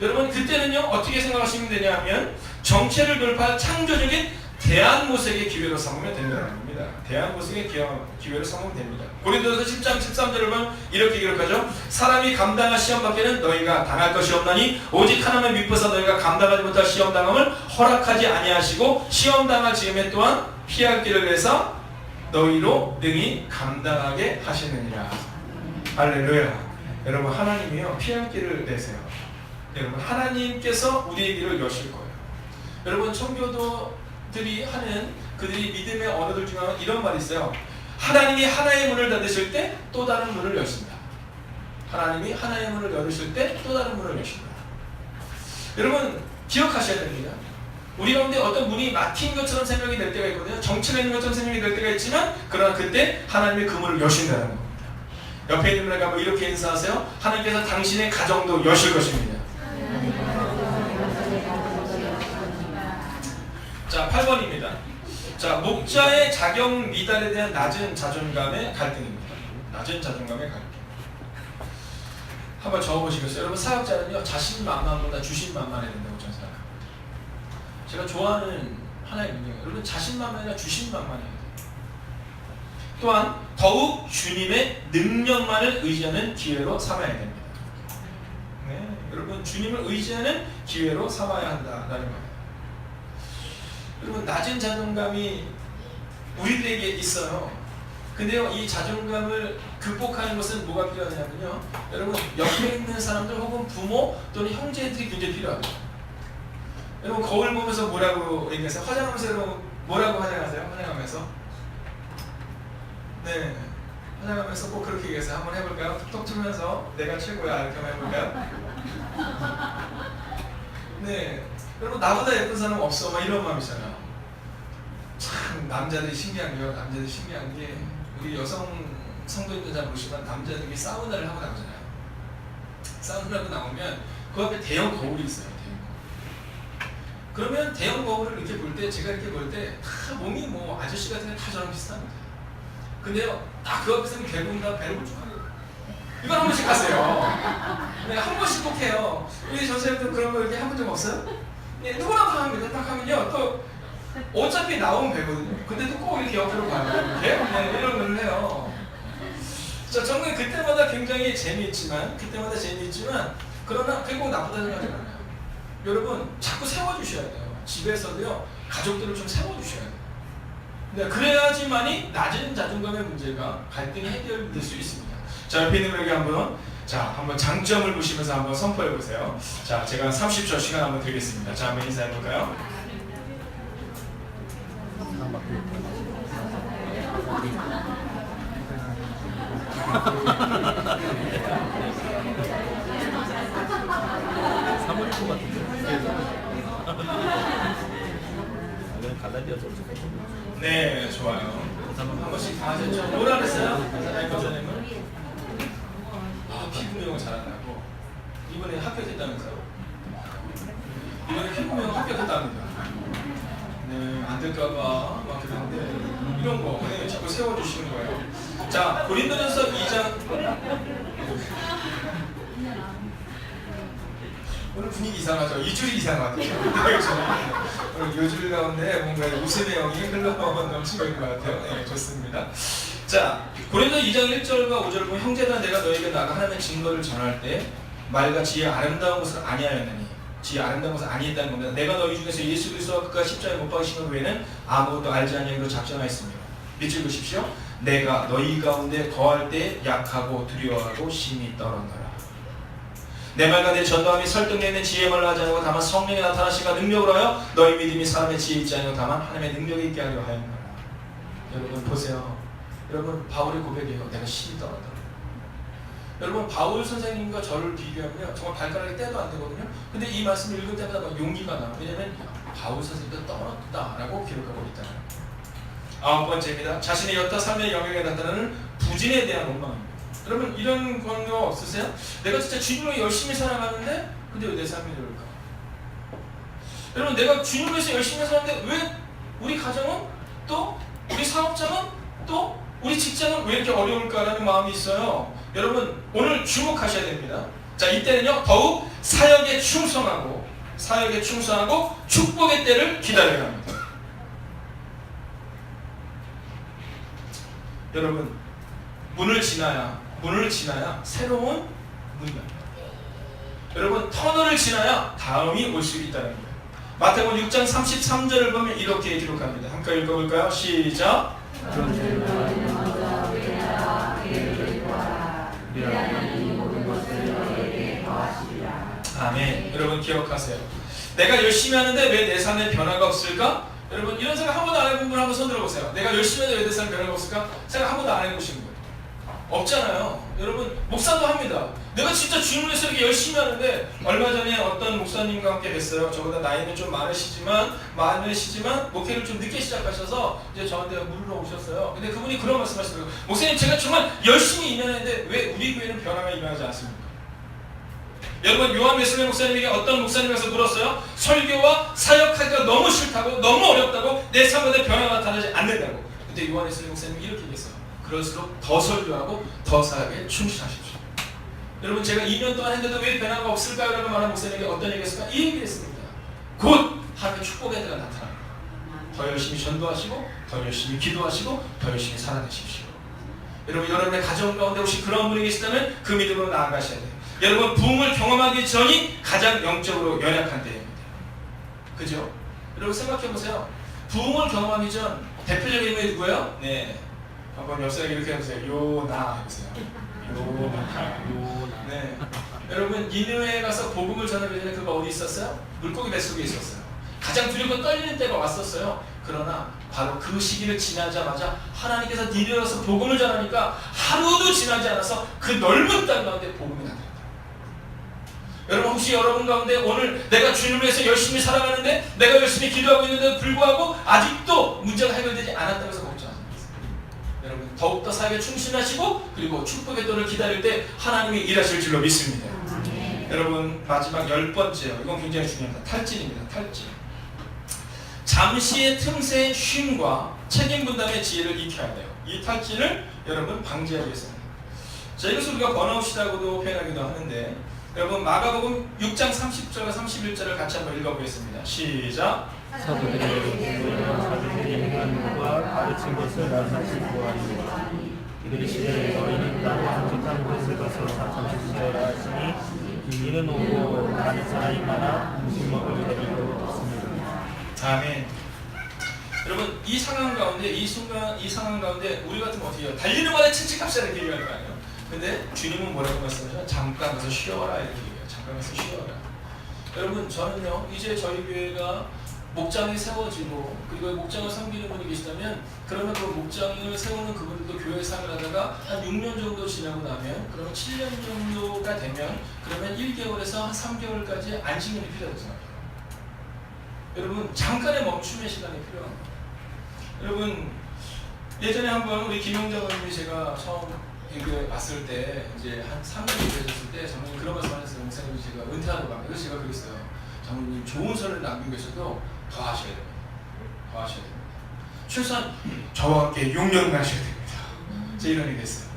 여러분 그때는요 어떻게 생각하시면 되냐면 정체를 돌파할 창조적인 대안모색의 기회로 삼으면 된다는 겁니다. 대안모색의 기회로 삼으면 됩니다. 고린도서 10장 13절을 보면 이렇게 기록하죠. 사람이 감당할 시험 밖에는 너희가 당할 것이 없나니 오직 하나님을 믿고서 너희가 감당하지 못할 시험 당함을 허락하지 아니하시고 시험 당할 즈음에 또한 피할 길을 내서 너희로 능히 감당하게 하시느니라. 할렐루야. 여러분 하나님이요 피할 길을 내세요. 여러분 하나님께서 우리의 길을 여실 거예요. 여러분 청교도들이 하는 그들이 믿음의 언어들 중에 이런 말이 있어요. 하나님이 하나의 문을 닫으실 때 또 다른 문을 여신다. 하나님이 하나의 문을 열으실 때 또 다른 문을 여신다. 여러분 기억하셔야 됩니다. 우리 가운데 어떤 문이 막힌 것처럼 생각이 될 때가 있거든요. 정체가 있는 것처럼 생각이 될 때가 있지만 그러나 그때 하나님이 그 문을 여신다는 겁니다. 옆에 있는 분에게 한번 이렇게 인사하세요. 하나님께서 당신의 가정도 여실 것입니다. 자, 8번입니다. 자, 목자의 자격 미달에 대한 낮은 자존감의 갈등입니다. 낮은 자존감의 갈등. 한번 적어보시겠어요? 여러분 사역자는요 자신만만보다 주신만만해야 된다고 저는 생각합니다. 제가 좋아하는 하나의 문제가 여러분 자신만만이나 주신만만해야 돼요. 또한 더욱 주님의 능력만을 의지하는 기회로 삼아야 됩니다. 네, 여러분 주님을 의지하는 기회로 삼아야 한다라는 거예요. 여러분 낮은 자존감이 우리들에게 있어요. 근데요 이 자존감을 극복하는 것은 뭐가 필요하냐면요, 여러분 옆에 있는 사람들 혹은 부모 또는 형제들이 굉장히 필요합니다. 여러분 거울 보면서 뭐라고 얘기하세요? 화장하면서 여러분 뭐라고 화장하세요? 화장하면서 네 화장하면서 꼭 그렇게 얘기하세요. 한번 해볼까요? 톡톡 틀면서 내가 최고야 이렇게 한번 해볼까요? 네 여러분 나보다 예쁜 사람 없어 막 이런 마음이잖아요. 참 남자들이 신기한 게요. 남자들이 신기한 게 우리 여성 성도님들 잘 모르시지만 남자들이 사우나를 하고 나오잖아요. 사우나를 하고 나오면 그 앞에 대형 거울이 있어요. 대형 거울. 그러면 대형 거울을 이렇게 볼 때 제가 이렇게 볼 때 다 몸이 뭐 아저씨 같은 게 다 저랑 비슷합니다. 근데요 딱 그 앞에서는 대부분 다 배를 불쭉하게 이걸 한 번씩 하세요. 네, 한 번씩 꼭 해요. 우리 전사님들 그런 거 이렇게 해본 적 없어요? 네, 누구나 다 합니다. 딱 하면요 또 어차피 나오면 되거든요. 근데도 꼭 이렇게 옆으로 가요. 이렇게 네, 이런 걸 해요. 자, 저는 그때마다 굉장히 재미있지만 그러나 그게 꼭 나쁘다는 생각이 않아요. 여러분 자꾸 세워주셔야 돼요. 집에서도요 가족들을 좀 세워주셔야 돼요. 네, 그래야지만이 낮은 자존감의 문제가 갈등이 해결될 수 있습니다. 자, 옆에 있는 분에게 한번 자, 한번 장점을 보시면서 한번 선포해 보세요. 자, 제가 30초 시간 한번 드리겠습니다. 자, 한번 인사해 볼까요? 사모일 것 같은데. 그냥 갈라디아서 네, 좋아요. 한 번씩 다 하셨죠? 뭐라 그랬어요? 권사님은? 아, 피부 미용 잘한다고. 이번에 합격했다면서요? 이번에 피부 미용 합격했답니다. 네, 안 될까봐 막 그랬는데 이런 거 네, 자꾸 세워주시는 거예요. 자, 고린도전서 2장. 오늘 분위기 이상하죠? 이 줄이 이상하죠? 오늘 요 줄 가운데 뭔가 웃음의 영이 흘러 넘치고 있는 것 같아요. 네, 좋습니다. 자, 고린도 2장 1절과 5절 보면 형제들아 내가 너에게 나가 하나님의 증거를 전할 때 말과 지혜 아름다운 것을 아니하였느니 지혜 아름다운 것을 아니했다는 겁니다. 내가 너희 중에서 예수 그리스도와 그가 십자가에 못 박히신 것 외에는 아무것도 알지 아니하기로 작정하였으며 밑줄 보십시오. 내가 너희 가운데 거할 때 약하고 두려워하고 심히 떨었노라. 내 말과 내 전도함이 설득내는 지혜의 말로 하지 않고 다만 성령이 나타나시가 능력으로 하여 너희 믿음이 사람의 지혜 있지 않고 다만 하나님의 능력이 있게 하려 하였노라. 여러분 보세요. 여러분 바울의 고백이에요. 내가 심히 떨었다. 여러분 바울 선생님과 저를 비교하면 정말 발가락에 떼도 안 되거든요. 근데 이 말씀을 읽을 때마다 막 용기가 나요. 왜냐면 바울 선생님도 떨었다라고 기록하고 있잖아요. 9번째입니다. 자신의 여타 삶의 영역에 나타나는 부진에 대한 원망입니다. 여러분 이런 경우 없으세요? 내가 진짜 주님을 열심히 살아가는데 근데 왜 내 삶이 이럴까? 여러분 내가 주님을 위해서 열심히 사는데 왜 우리 가정은 또 우리 사업장은 또 우리 직장은 왜 이렇게 어려울까라는 마음이 있어요. 여러분 오늘 주목하셔야 됩니다. 자, 이때는요 더욱 사역에 충성하고 축복의 때를 기다려야 합니다. 여러분 문을 지나야 새로운 문이 엽니다. 여러분 터널을 지나야 다음이 올 수 있다는 거예요. 마태복음 6장 33절을 보면 이렇게 기록합니다. 함께 읽어볼까요? 시작. 아멘. 여러분 기억하세요. 내가 열심히 하는데 왜 내 삶에 변화가 없을까? 여러분 이런 생각 한 번도 안 해본 분 한번 손 들어보세요. 내가 열심히 하는데 왜 내 삶에 변화가 없을까? 생각 한 번도 안 해보신 거예요. 없잖아요. 여러분 목사도 합니다. 내가 진짜 주님을 위해서 이렇게 열심히 하는데 얼마 전에 어떤 목사님과 함께 뵀어요. 저보다 나이는 좀 많으시지만 목회를 좀 늦게 시작하셔서 이제 저한테 물으러 오셨어요. 근데 그분이 그런 말씀하시더라고요. 목사님 제가 정말 열심히 일하는데 왜 우리 교회는 변화가 일어나지 않습니까? 여러분 요한 웨슬리 목사님에게 어떤 목사님이 와서 물었어요. 설교와 사역하기가 너무 싫다고 너무 어렵다고 내 삶에 변화가 나타나지 않는다고. 근데 요한 웨슬리 목사님이 이렇게 얘기했어요. 그럴수록 더 설교하고 더 사역에 충실하십시오. 여러분 제가 2년 동안 했는데도 왜 변화가 없을까요? 라고 말한 목사님에게 어떤 얘기를 했을까? 이 얘기를 했습니다. 곧 하나님의 축복의 때가 나타납니다. 더 열심히 전도하시고 더 열심히 기도하시고 더 열심히 살아내십시오. 여러분 여러분의 가정 가운데 혹시 그런 분이 계시다면 그 믿음으로 나아가셔야 돼요. 여러분 부흥을 경험하기 전이 가장 영적으로 연약한 때입니다. 그죠? 여러분 생각해보세요. 부흥을 경험하기 전 대표적인 인물이 누구예요? 네, 한번 옆 사람에게 이렇게 해보세요. 요나 해보세요. 요나. 네. 여러분 니느웨에 가서 복음을 전하기 전에 그가 어디 있었어요? 물고기 뱃속에 있었어요. 가장 두렵고 떨리는 때가 왔었어요. 그러나 바로 그 시기를 지나자마자 하나님께서 니느웨에 가서 복음을 전하니까 하루도 지나지 않아서 그 넓은 땅 가운데 복음이 나타났다. 여러분 혹시 여러분 가운데 오늘 내가 주님을 위해서 열심히 살아가는데 내가 열심히 기도하고 있는데도 불구하고 아직도 문제가 해결되지 않았다고 해서 걱정하지 마세요. 여러분 더욱더 사역에 충실하시고 그리고 축복의 때를 기다릴 때 하나님이 일하실 줄로 믿습니다. 여러분 마지막 10번째요. 이건 굉장히 중요합니다. 탈진입니다. 탈진. 잠시의 틈새의 쉼과 책임 분담의 지혜를 익혀야 돼요. 이 탈진을 여러분 방지하기 위해서입니다. 자, 이것을 우리가 번아웃이라고도 표현하기도 하는데 여러분 마가복음 6장 30절과 31절을 같이 한번 읽어보겠습니다. 시작. 사도들이 행한 것과 가르친 것을 나사시 보아하니라. 이들이 시대에 너희는 나를 한적한 곳에 가서 잠시 쉬어라 하시니 이는 오고 많은 사람이 많아 음식 먹을 데도 없습니다. 아멘. 여러분 이 상황 가운데 이 상황 가운데 우리 같으면 어떻게 해요? 달리는 말에 칙칙합시다는 얘기가 아니에요. 근데 주님은 뭐라고 말씀하시냐면 잠깐 가서 쉬어라 이렇게 얘기해요. 잠깐 가서 쉬어라. 여러분 저는요 이제 저희 교회가 목장이 세워지고 그리고 목장을 섬기는 분이 계시다면 그러면 그 목장을 세우는 그분들도 교회 생활을 하다가 한 6년 정도 지나고 나면 그러면 7년 정도가 되면 그러면 1개월에서 한 3개월까지 안식년이 필요하다고 생각해요. 여러분 잠깐의 멈춤의 시간이 필요합니다. 여러분 예전에 한번 우리 김용자님이 제가 처음 여기 왔을 때 이제 한 3년 정도 되셨을 때 장로님 그런 말씀 하셨어요. 목사님 제가 은퇴하려고 합니다. 그래서 제가 그랬어요. 장로님 좋은 선을 남기고 계셔도 더 하셔야 됩니다. 더 하셔야 됩니다. 최소한 저와 함께 6년 가셔야 됩니다. 제 이런 얘기 했어요.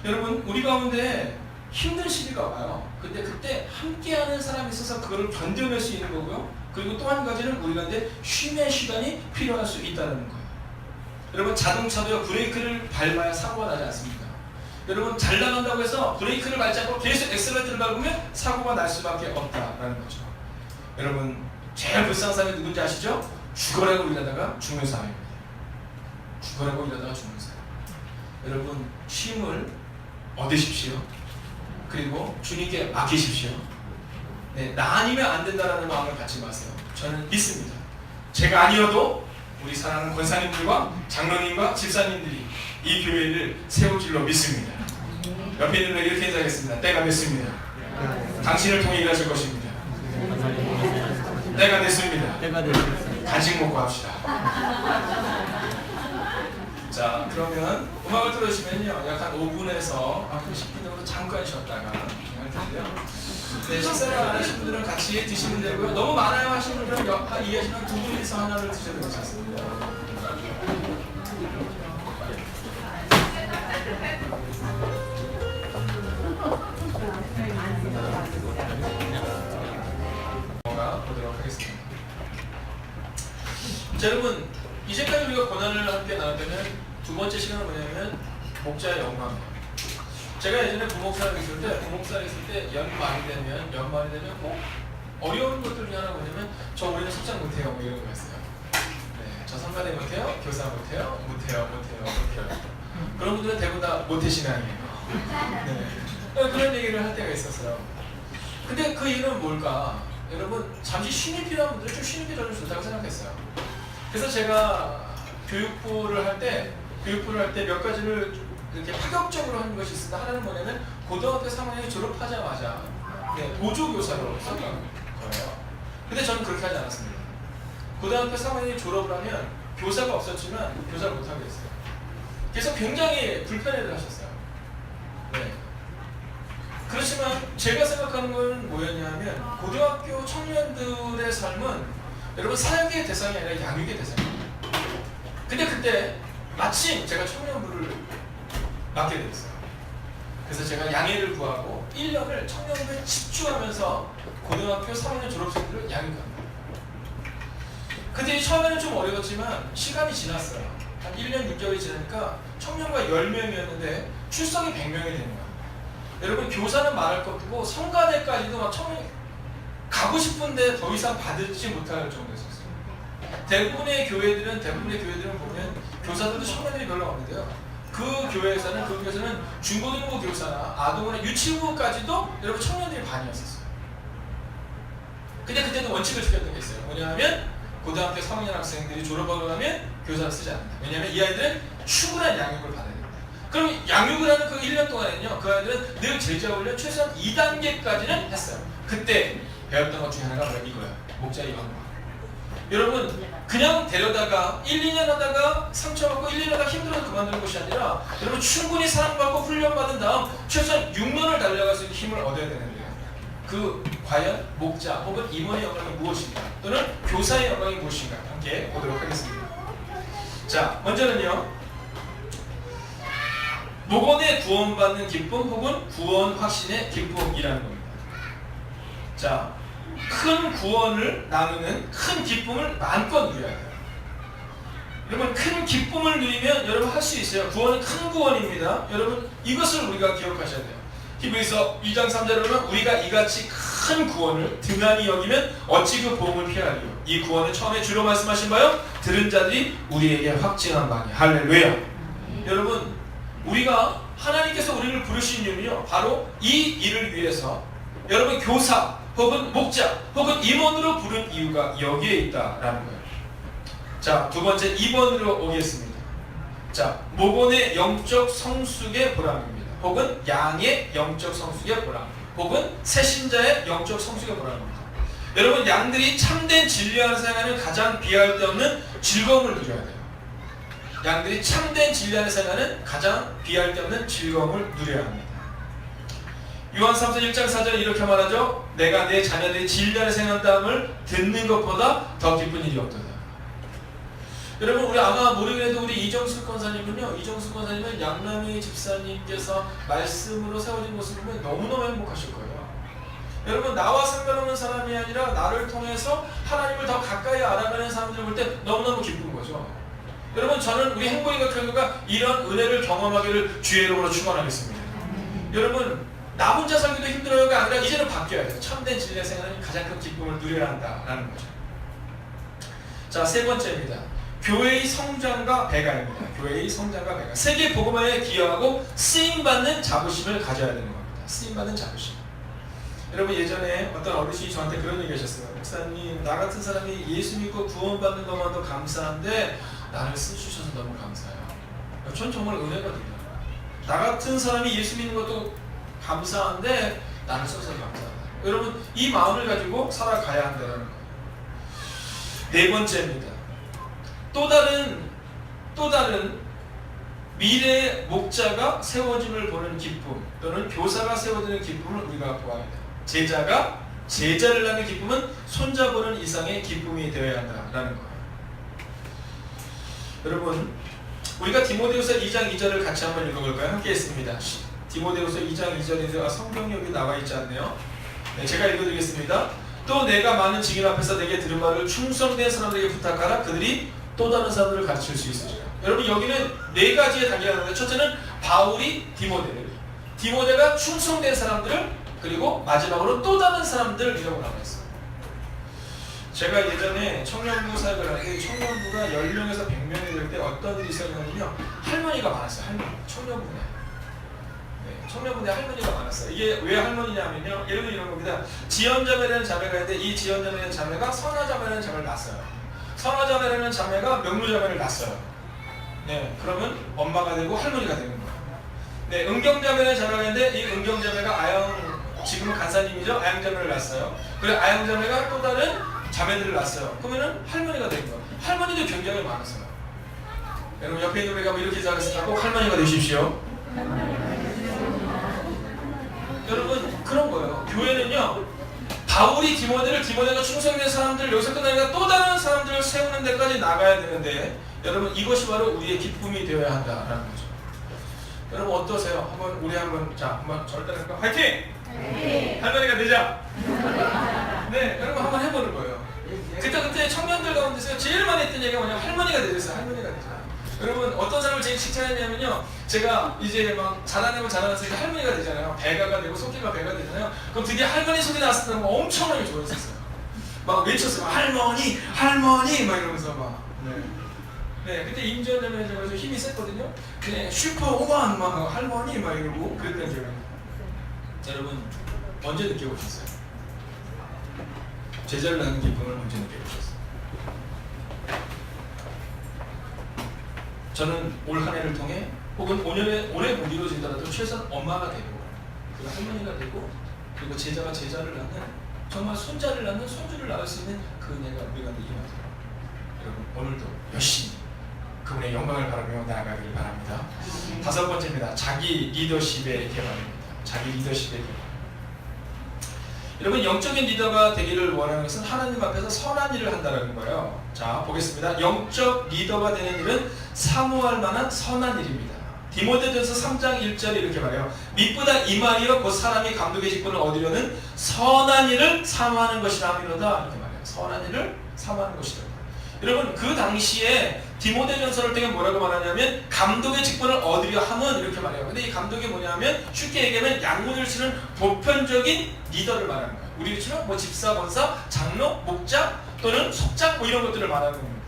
여러분 우리 가운데 힘든 시기가 와요. 근데 그때 함께하는 사람이 있어서 그거를 견뎌낼 수 있는 거고요. 그리고 또 한 가지는 우리가 이제 쉼의 시간이 필요할 수 있다는 거예요. 여러분 자동차도요 브레이크를 밟아야 사고가 나지 않습니까? 여러분 잘 나간다고 해서 브레이크를 밟지 않고 계속 엑셀레이터를 밟으면 사고가 날 수밖에 없다라는 거죠. 여러분 제일 불쌍한 사람이 누군지 아시죠? 죽어라고 일하다가 죽는 사람입니다. 죽어라고 일하다가 죽는 사람. 여러분 쉼을 얻으십시오. 그리고 주님께 맡기십시오. 네, 나 아니면 안 된다라는 마음을 갖지 마세요. 저는 믿습니다. 제가 아니어도 우리 사랑하는 권사님들과 장로님과 집사님들이 이 교회를 세울 줄로 믿습니다. 옆에 있는 분에게 이렇게 인사하겠습니다. 때가 됐습니다. 당신을 통해 일하실 것입니다. 때가 됐습니다. 간식 먹고 합시다. 자, 그러면 음악을 들어주시면요 약 한 5분에서 10분 정도 잠깐 쉬었다가 할 텐데요. 네, 식사를 안 하신 분들은 같이 드시면 되고요. 너무 많아요 하시는 분들은 이해하시면 두 분이서 하나를 드셔도 괜찮습니다. 보도록 하겠습니다. 자, 여러분 이제까지 우리가 고난을 함께 나눴다면 두 번째 시간은 뭐냐면 목자의 영광이에요. 제가 예전에 부목사를 했을 때 연말이 되면 꼭 어려운 것들 중에 하나 뭐냐면 저 올해는 숙장 못해요 뭐 이런 거였어요. 네, 저 성가대 못해요, 교사 못해요. 그런 분들은 대부분 다 모태신앙이에요. 네, 그런 얘기를 할 때가 있었어요. 근데 그 이유는 뭘까? 여러분 잠시 쉼이 필요한 분들은 좀 쉬는 게 저는 좋다고 생각했어요. 그래서 제가 교육부를 할 때 몇 가지를 이렇게 파격적으로 하는 것이 있습니다. 하나는 뭐냐면 고등학교 3학년 졸업하자마자 보조교사로 썼던 거예요. 근데 저는 그렇게 하지 않았습니다. 고등학교 3학년이 졸업을 하면 교사가 없었지만 교사를 못하게 했어요. 그래서 굉장히 불편해들 하셨어요. 네. 그렇지만 제가 생각하는 건 뭐였냐면 고등학교 청년들의 삶은 여러분 사역의 대상이 아니라 양육의 대상입니다. 근데 그때 마침 제가 청년부를 맡게 됐어요. 그래서 제가 양해를 구하고 1년을 청년부에 집중하면서 고등학교 3학년 졸업생들을 양육합니다. 근데 처음에는 좀 어려웠지만 시간이 지났어요. 한 1년 6개월이 지나니까 청년부가 10명이었는데 출석이 100명이 되는 거예요. 여러분 교사는 말할 것 없고 성가대까지도 막 청년 가고 싶은데 더 이상 받지 못할 정도였어요. 대부분의 교회들은 보면 교사들도 청년들이 별로 없는데요. 그 교회에서는 중고등부 교사나 아동이나 유치부까지도 여러분 청년들이 반이었었어요. 근데 그때는 원칙을 지켰던 게 있어요. 뭐냐면 고등학교 3학년 학생들이 졸업하고 나면 교사를 쓰지 않는다. 왜냐하면 이 아이들은 충분한 양육을 받아야 됩니다. 그럼 양육을 하는 그 1년 동안에는요, 그 아이들은 늘 제자훈련 최소한 2단계까지는 했어요. 그때 배웠던 것 중에 하나가 바로 이거예요. 목자의 영광. 여러분 그냥 데려다가 1, 2년 하다가 상처받고 1, 2년 하다가 힘들어서 그만두는 것이 아니라 여러분 충분히 사랑받고 훈련받은 다음 최소한 6년을 달려갈 수 있는 힘을 얻어야 되는데요. 그 과연 목자 혹은 임원의 영광이 무엇인가 또는 교사의 영광이 무엇인가 함께 보도록 하겠습니다. 자, 먼저는요, 목원의 구원받는 기쁨 혹은 구원 확신의 기쁨이라는 겁니다. 자, 큰 구원을 나누는 큰 기쁨을 마음껏 누려야 돼요. 여러분 큰 기쁨을 누리면 여러분 할 수 있어요. 구원은 큰 구원입니다. 여러분 이것을 우리가 기억하셔야 돼요. 히브리서 2장 3절에 보면 우리가 이같이 큰 구원을 등한히 여기면 어찌 그 복음을 피하리요. 이 구원은 처음에 주로 말씀하신 바요 들은 자들이 우리에게 확증한 바니. 할렐루야. 여러분 우리가 하나님께서 우리를 부르신 이유는요, 바로 이 일을 위해서 여러분 교사 혹은 목자 혹은 임원으로 부른 이유가 여기에 있다라는 거예요. 자, 두 번째 2번으로 오겠습니다. 자, 목원의 영적 성숙의 보람입니다. 혹은 양의 영적 성숙의 보람, 혹은 새신자의 영적 성숙의 보람입니다. 여러분, 양들이 참된 진리 안에서 행하는 가장 비할 데 없는 즐거움을 누려야 돼요. 양들이 참된 진리 안에서 행하는 가장 비할 데 없는 즐거움을 누려야 합니다. 요한 3서 1장 4절에 이렇게 말하죠. 내가 내 자녀들이 진리 안에서 행한다함을 듣는 것보다 더 기쁜 일이 없도다. 여러분, 우리 아마 모르긴 해도 우리 이정숙 권사님은요, 이정숙 권사님은 양남희 집사님께서 말씀으로 세워진 모습을 보면 너무너무 행복하실 거예요. 여러분, 나와 상관없는 사람이 아니라 나를 통해서 하나님을 더 가까이 알아가는 사람들을 볼 때 너무너무 기쁜 거죠. 여러분, 저는 우리 행복의 결과가 이런 은혜를 경험하기를 주의 이름으로 축원하겠습니다. 여러분, 나 혼자 살기도 힘들어요가 아니라 이제는 바뀌어야 돼요. 참된 진리의 생활은 가장 큰 기쁨을 누려야 한다라는 거죠. 자, 세 번째입니다. 교회의 성장과 배가입니다. 교회의 성장과 배가. 세계 복음화에 기여하고 쓰임받는 자부심을 가져야 되는 겁니다. 쓰임받는 자부심. 여러분, 예전에 어떤 어르신이 저한테 그런 얘기 하셨어요. 목사님, 나 같은 사람이 예수 믿고 구원받는 것만도 감사한데 나를 쓰주셔서 너무 감사해요. 전 정말 은혜거든요. 나 같은 사람이 예수 믿는 것도 감사한데 나를 써서 감사하다. 여러분, 이 마음을 가지고 살아가야 한다는 거예요. 네 번째입니다. 또 다른 미래의 목자가 세워짐을 보는 기쁨, 또는 교사가 세워지는 기쁨을 우리가 보아야 돼요. 제자가 제자를 낳는 기쁨은 손자보는 이상의 기쁨이 되어야 한다라는 거예요. 여러분, 우리가 디모데후서 2장 2절을 같이 한번 읽어볼까요? 함께 했습니다. 디모데후서 2장 2절에 성경이 여기 나와 있지 않네요. 네, 제가 읽어드리겠습니다. 또 내가 많은 증인 앞에서 내게 들은 말을 충성된 사람들에게 부탁하라. 그들이 또 다른 사람들을 가르칠 수 있으리라. 여러분, 여기는 네 가지의 단계가 있는데, 첫째는 바울이 디모데가 충성된 사람들을, 그리고 마지막으로 또 다른 사람들이라고 나와 있어요. 제가 예전에 청년부 사역을 하는데 청년부가 10명에서 100명이 될 때 어떤 일이 있었냐면요, 할머니가 많았어요. 할머니, 청년부에. 네, 청년부에 할머니가 많았어요. 이게 왜 할머니냐면요, 예를 들어 이런 겁니다. 지연자매라는 자매가 있는데 이 지연자매라는 자매가 선화자매라는 자매를 낳았어요. 선화자매라는 자매가 명루자매를 낳았어요. 네, 그러면 엄마가 되고 할머니가 되는 거예요. 네, 은경자매라는 자매가 있는데 이 은경자매가 지금은 간사님이죠. 아양자매를 낳았어요. 그래, 아양자매가 또 다른 자매들을 낳았어요. 그러면은 할머니가 된 거예요. 할머니도 굉장히 많았어요. 여러분, 옆에 있는 우리가 이렇게 잘했으니까 꼭 할머니가 되십시오. 여러분, 그런 거예요. 교회는요, 바울이 디모데가 충성된 사람들 여기서 끝나니까 또 다른 사람들을 세우는 데까지 나가야 되는데, 여러분, 이것이 바로 우리의 기쁨이 되어야 한다라는 거죠. 여러분, 어떠세요? 한번 절단할까? 화이팅! 네. 할머니가 되자. 네, 여러분 한번 해보는 거예요. 그때 청년들 가운데서 제일 많이 했던 얘기가 뭐냐면 할머니가 되셨어요. 할머니가 되자. 여러분, 어떤 사람을 제일 칭찬했냐면요, 제가 이제 막 자라나서 할머니가 되잖아요. 배가가 되고 속기가 배가 되잖아요. 그럼 드디어 할머니 속이 나왔을 때 엄청나게 좋아했었어요. 막 외쳤어요. 할머니 막 이러면서 막. 네, 그때 임전자매에서 힘이 셌거든요. 그냥 슈퍼우먼 막 할머니 막 이러고 그랬던 기억이 나요. 여러분, 언제 느껴보셨어요? 제자를 낳는 기쁨을 언제 느껴보셨어요? 저는 올 한 해를 통해 혹은 올해 못 이루어지더라도 최소한 엄마가 되고, 그리고 할머니가 되고, 그리고 제자가 제자를 낳는, 정말 손자를 낳는 손주를 낳을 수 있는 그 은혜가 우리가 누리면서, 여러분, 오늘도 열심히 그분의 영광을 바라며 나아가기를 바랍니다. 다섯 번째입니다. 자기 리더십의 개발입니다. 자기 리더십의 개발. 여러분, 영적인 리더가 되기를 원하는 것은 하나님 앞에서 선한 일을 한다는 거예요. 자, 보겠습니다. 영적 리더가 되는 일은 사모할 만한 선한 일입니다. 디모데전서 3장 1절에 이렇게 말해요. 미쁘다 이 말이여 곧 사람이 감독의 직분을 얻으려는 선한 일을 사모하는 것이라 함이로다. 이렇게 말해요. 선한 일을 사모하는 것이다. 여러분, 그 당시에 디모데전서를 통해 뭐라고 말하냐면 감독의 직분을 얻으려 함은 이렇게 말해요. 근데 이 감독이 뭐냐면 쉽게 얘기하면 양문을 치는 보편적인 리더를 말하는 거예요. 우리 치면 뭐 집사, 권사, 장로, 목자 또는 속장 뭐 이런 것들을 말하는 겁니다.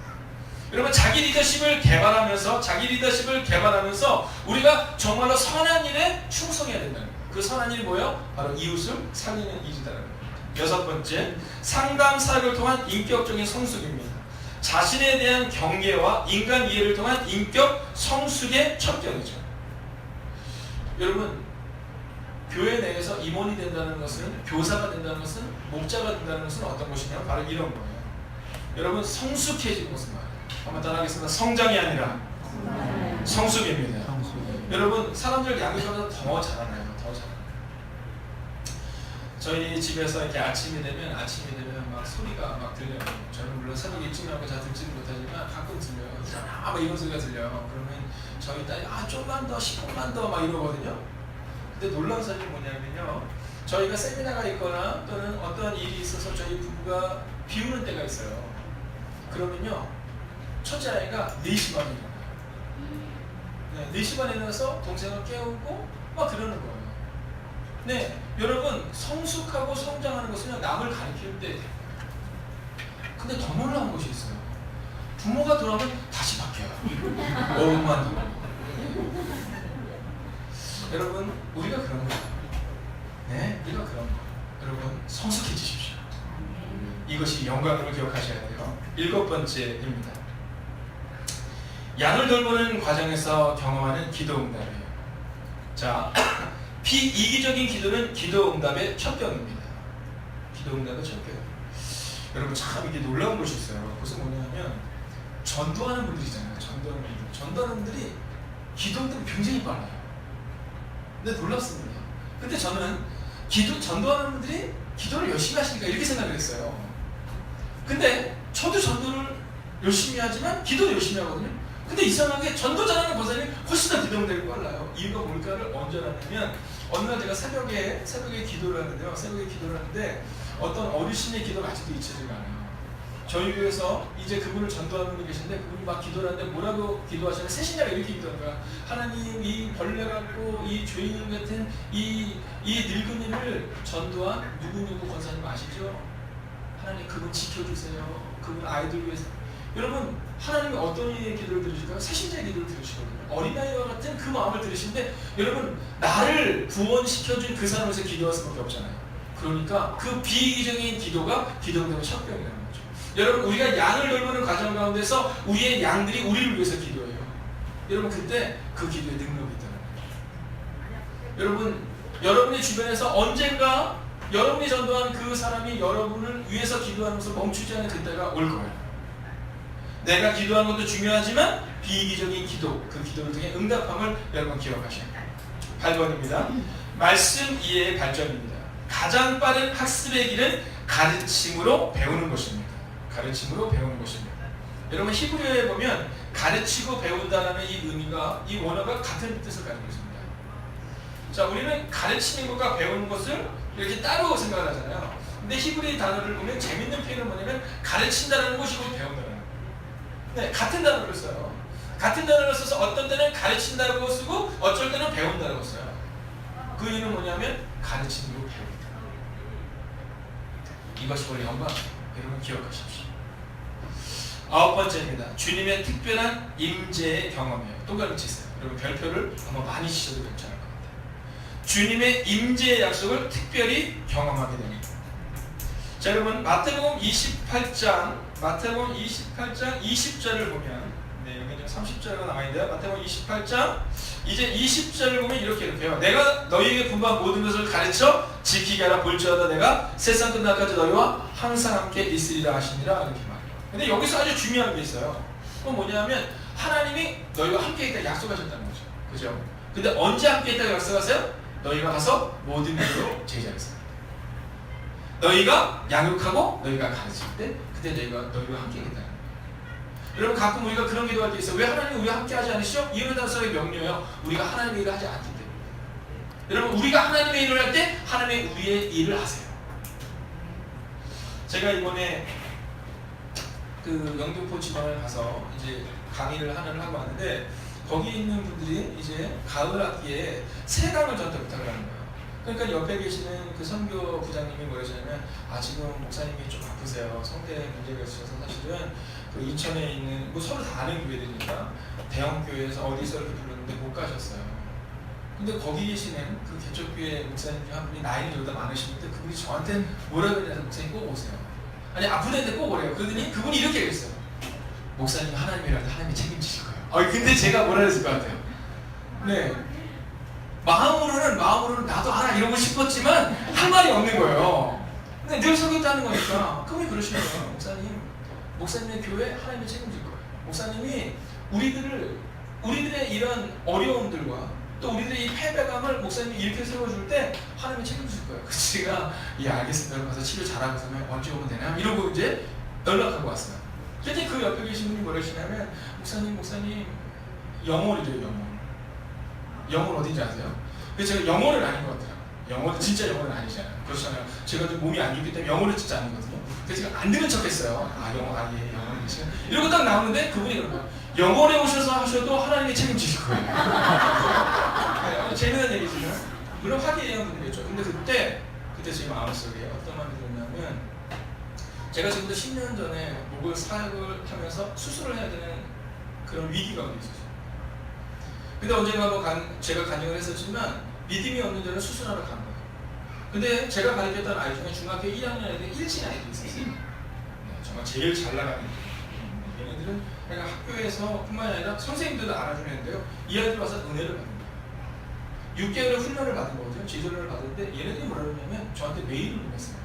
여러분 자기 리더십을 개발하면서 우리가 정말로 선한 일에 충성해야 된다는 거예요. 그 선한 일이 뭐예요? 바로 이웃을 살리는 일이다라는 거예요. 여섯 번째, 상담 사역을 통한 인격적인 성숙입니다. 자신에 대한 경계와 인간 이해를 통한 인격 성숙의 척결이죠. 여러분 교회 내에서 임원이 된다는 것은, 교사가 된다는 것은, 목자가 된다는 것은 어떤 것이냐? 바로 이런 거예요. 여러분 성숙해지는 것은 말이에요. 한번 따라하겠습니다. 성장이 아니라 성숙입니다. 여러분 사람들 양육하면서 더 자라나요. 저희 집에서 이렇게 아침이 되면 막 소리가 막 들려요. 저는 물론 새벽에 일찍 나오고 잘 듣지는 못하지만 가끔 들려요. 막 이런 소리가 들려요. 그러면 저희 딸이 좀만 더 10분만 더 막 이러거든요. 근데 놀라운 사실이 뭐냐면요, 저희가 세미나가 있거나 또는 어떠한 일이 있어서 저희 부부가 비우는 때가 있어요. 그러면요 첫째 아이가 4시 반에 일어나요. 4시 반에 일어나서 동생을 깨우고 막 그러는 거예요. 네, 여러분 성숙하고 성장하는 것은요 남을 가르칠 때 돼요. 근데 더 놀라운 것이 있어요. 부모가 돌아오면 다시 바뀌어요. 5분만 더. 여러분 우리가 그런 거예요. 네, 우리가 그런 거예요. 여러분 성숙해지십시오. 이것이 영광을 기억하셔야 돼요. 7번째입니다. 양을 돌보는 과정에서 경험하는 기도 응답이에요. 자, 비이기적인 기도는 기도 응답의 첩경입니다. 기도 응답의 첩경. 여러분 참 이게 놀라운 것이 있어요. 그것은 뭐냐면 전도하는 분들이잖아요. 전도하는 분들이 기도 응답이 굉장히 빨라요. 근데 놀랍습니다. 근데 저는 전도하는 분들이 기도를 열심히 하시니까 이렇게 생각을 했어요. 근데 저도 전도를 열심히 하지만 기도도 열심히 하거든요. 근데 이상하게 전도 잘하는 권사님이 훨씬 더 기도 응답이 빨라요. 이유가 뭘까를 언제 알았냐면 어느 날 제가 새벽에 기도를 하는데요. 새벽에 기도를 하는데 어떤 어르신의 기도가 아직도 잊혀지가 않아요. 저희 교회에서 이제 그분을 전도하는 분이 계신데 그분이 막 기도를 하는데 뭐라고 기도하시냐면 새신자가 이렇게 기도하는 거야. 하나님 이 벌레 같고 이 죄인 같은 이 늙은이를 전도한 누구누구 권사님 아시죠? 하나님 그분 지켜주세요. 그분 아이들 위해서. 여러분 하나님이 어떤 이의 기도를 들으실까요? 새신자의 기도를 들으시거든요. 어린아이와 같은 그 마음을 들으시는데 여러분 나를 구원시켜준 그 사람을 위해서 기도할 수밖에 없잖아요. 그러니까 그 비이기적인 기도가 기도응답의 첩경이라는 거죠. 여러분 우리가 양을 돌보는 과정 가운데서 우리의 양들이 우리를 위해서 기도해요. 여러분 그때 그 기도에 능력이 있다는 거예요. 여러분 여러분의 주변에서 언젠가 여러분이 전도한 그 사람이 여러분을 위해서 기도하면서 멈추지 않는 그때가 올 거예요. 내가 기도하는 것도 중요하지만 비이기적인 기도, 그 기도를 통해 응답함을 여러분 기억하셔야 돼요. 8번입니다. 말씀 이해의 발전입니다. 가장 빠른 학습의 길은 가르침으로 배우는 것입니다. 가르침으로 배우는 것입니다. 여러분 히브리어에 보면 가르치고 배운다라는 이 의미가, 이 원어가 같은 뜻을 가지고 있습니다. 자, 우리는 가르치는 것과 배우는 것을 이렇게 따로 생각을 하잖아요. 근데 히브리 단어를 보면 재밌는 표현은 뭐냐면 가르친다는 것이고 배운다는 거예요. 네, 같은 단어를 써요. 같은 단어를 써서 어떤 때는 가르친다고 쓰고 어쩔 때는 배운다고 써요. 그 이유는 뭐냐면 가르치는 걸 배운다. 이것이 우리 영광. 여러분 기억하십시오. 9번째입니다. 주님의 특별한 임재의 경험이에요. 똑같이 치세요. 여러분 별표를 한번 많이 치셔도 괜찮을 것 같아요. 주님의 임재의 약속을 특별히 경험하게 됩니다. 자, 여러분 마태복음 28장 20절을 보면, 네, 여기 30절가 나와 있는데요. 마태복음 28장 이제 20절을 보면 이렇게 돼요. 내가 너희에게 분부한 모든 것을 가르쳐 지키게 하라. 볼지어다 내가 세상 끝날까지 너희와 항상 함께 있으리라 하시니라. 이렇게 말해요. 근데 여기서 아주 중요한 게 있어요. 그건 뭐냐면 하나님이 너희와 함께 있다 약속하셨다는 거죠. 그죠? 근데 언제 함께 있다고 약속하세요? 너희가 가서 모든 일로 제자를 삼아. 너희가 양육하고 너희가 가르칠 때 그때 너희와 함께 있다는 거예요. 여러분 가끔 우리가 그런 기도할 때 있어요. 왜 하나님이 우리와 함께 하지 않으시죠? 이유는 단서의 명료해요. 우리가 하나님의 일을 하지 않기 때문에. 여러분 우리가 하나님의 일을 할 때 하나님의 우리의 일을 하세요. 제가 이번에 그 영등포 지방을 가서 이제 강의를 하나를 하고 왔는데 거기 있는 분들이 이제 가을 학기에 세강을 저한테 부탁을 하는 거예요. 그러니까 옆에 계시는 그 선교 부장님이 뭐라시냐면 지금 목사님이 좀 바쁘세요. 성대 문제가 있으셔서 사실은 그 인천에 있는 뭐 서로 다 아는 교회들이니까 대형 교회에서 어디서 이렇게 불렀는데 못 가셨어요. 근데 거기 계시는 그 개척교회 목사님 중 한 분이 나이는 저보다 많으시는데 그분이 저한테 뭐라 그러냐서 목사님 꼭 오세요. 아니 아프다는데 꼭 오래요. 그러더니 그분이 이렇게 얘기했어요. 목사님 하나님이라도 하나님이 책임지실 거예요. 근데 제가 뭐라 그랬을 것 같아요. 네. 마음으로는 나도 하나 이러고 싶었지만 한 말이 없는 거예요. 근데 늘 속에 있다는 거니까 그분이 그러시는 거예요. 목사님의 교회 하나님이 책임질 거예요. 목사님이 우리들의 이런 어려움들과 또 우리들의 이 패배감을 목사님이 이렇게 세워줄 때 하나님이 책임질 거예요. 그래서 제가 알겠습니다. 여러분 가서 치료 잘하고 있으면 언제 오면 되나? 이러고 이제 연락하고 왔어요. 근데 그 옆에 계신 분이 뭐라 하시냐면 목사님 영월이래요. 영월 어딘지 아세요? 그래서 제가 영월은 아닌 것 같아요. 영월은 진짜 영월은 아니잖아요. 그렇잖아요. 제가 좀 몸이 안 좋기 때문에 영월은 진짜 아니거든요. 그래서 제가 안 들은 척했어요. 영월이 이러고 딱 나오는데 그분이 그런 거예요. 영월에 오셔서 하셔도 하나님이 책임지실 거예요. 네, 재미난 얘기지만 물론 화기애애한 분들이겠죠. 근데 그때 제 마음속에 어떤 마음이 들었냐면 제가 지금부터 10년 전에 목을 사역을 하면서 수술을 해야 되는 그런 위기가 있었어요. 근데 언젠가 제가 간증을 했었지만 믿음이 없는 자는 수술하러 간 거예요. 근데 제가 가르쳤던 아이 중에 중학교 1학년 애들이 일진 아이들이 있었어요. 정말 제일 잘 나가는 얘네들은 그냥 학교에서 뿐만 아니라 선생님들도 알아주는 애인데요. 이 아이들 와서 은혜를 받는 거예요. 6개월의 훈련을 받은 거죠. 지도를 받았는데 얘네들이 뭐라 그러냐면 저한테 메일을 보냈어요.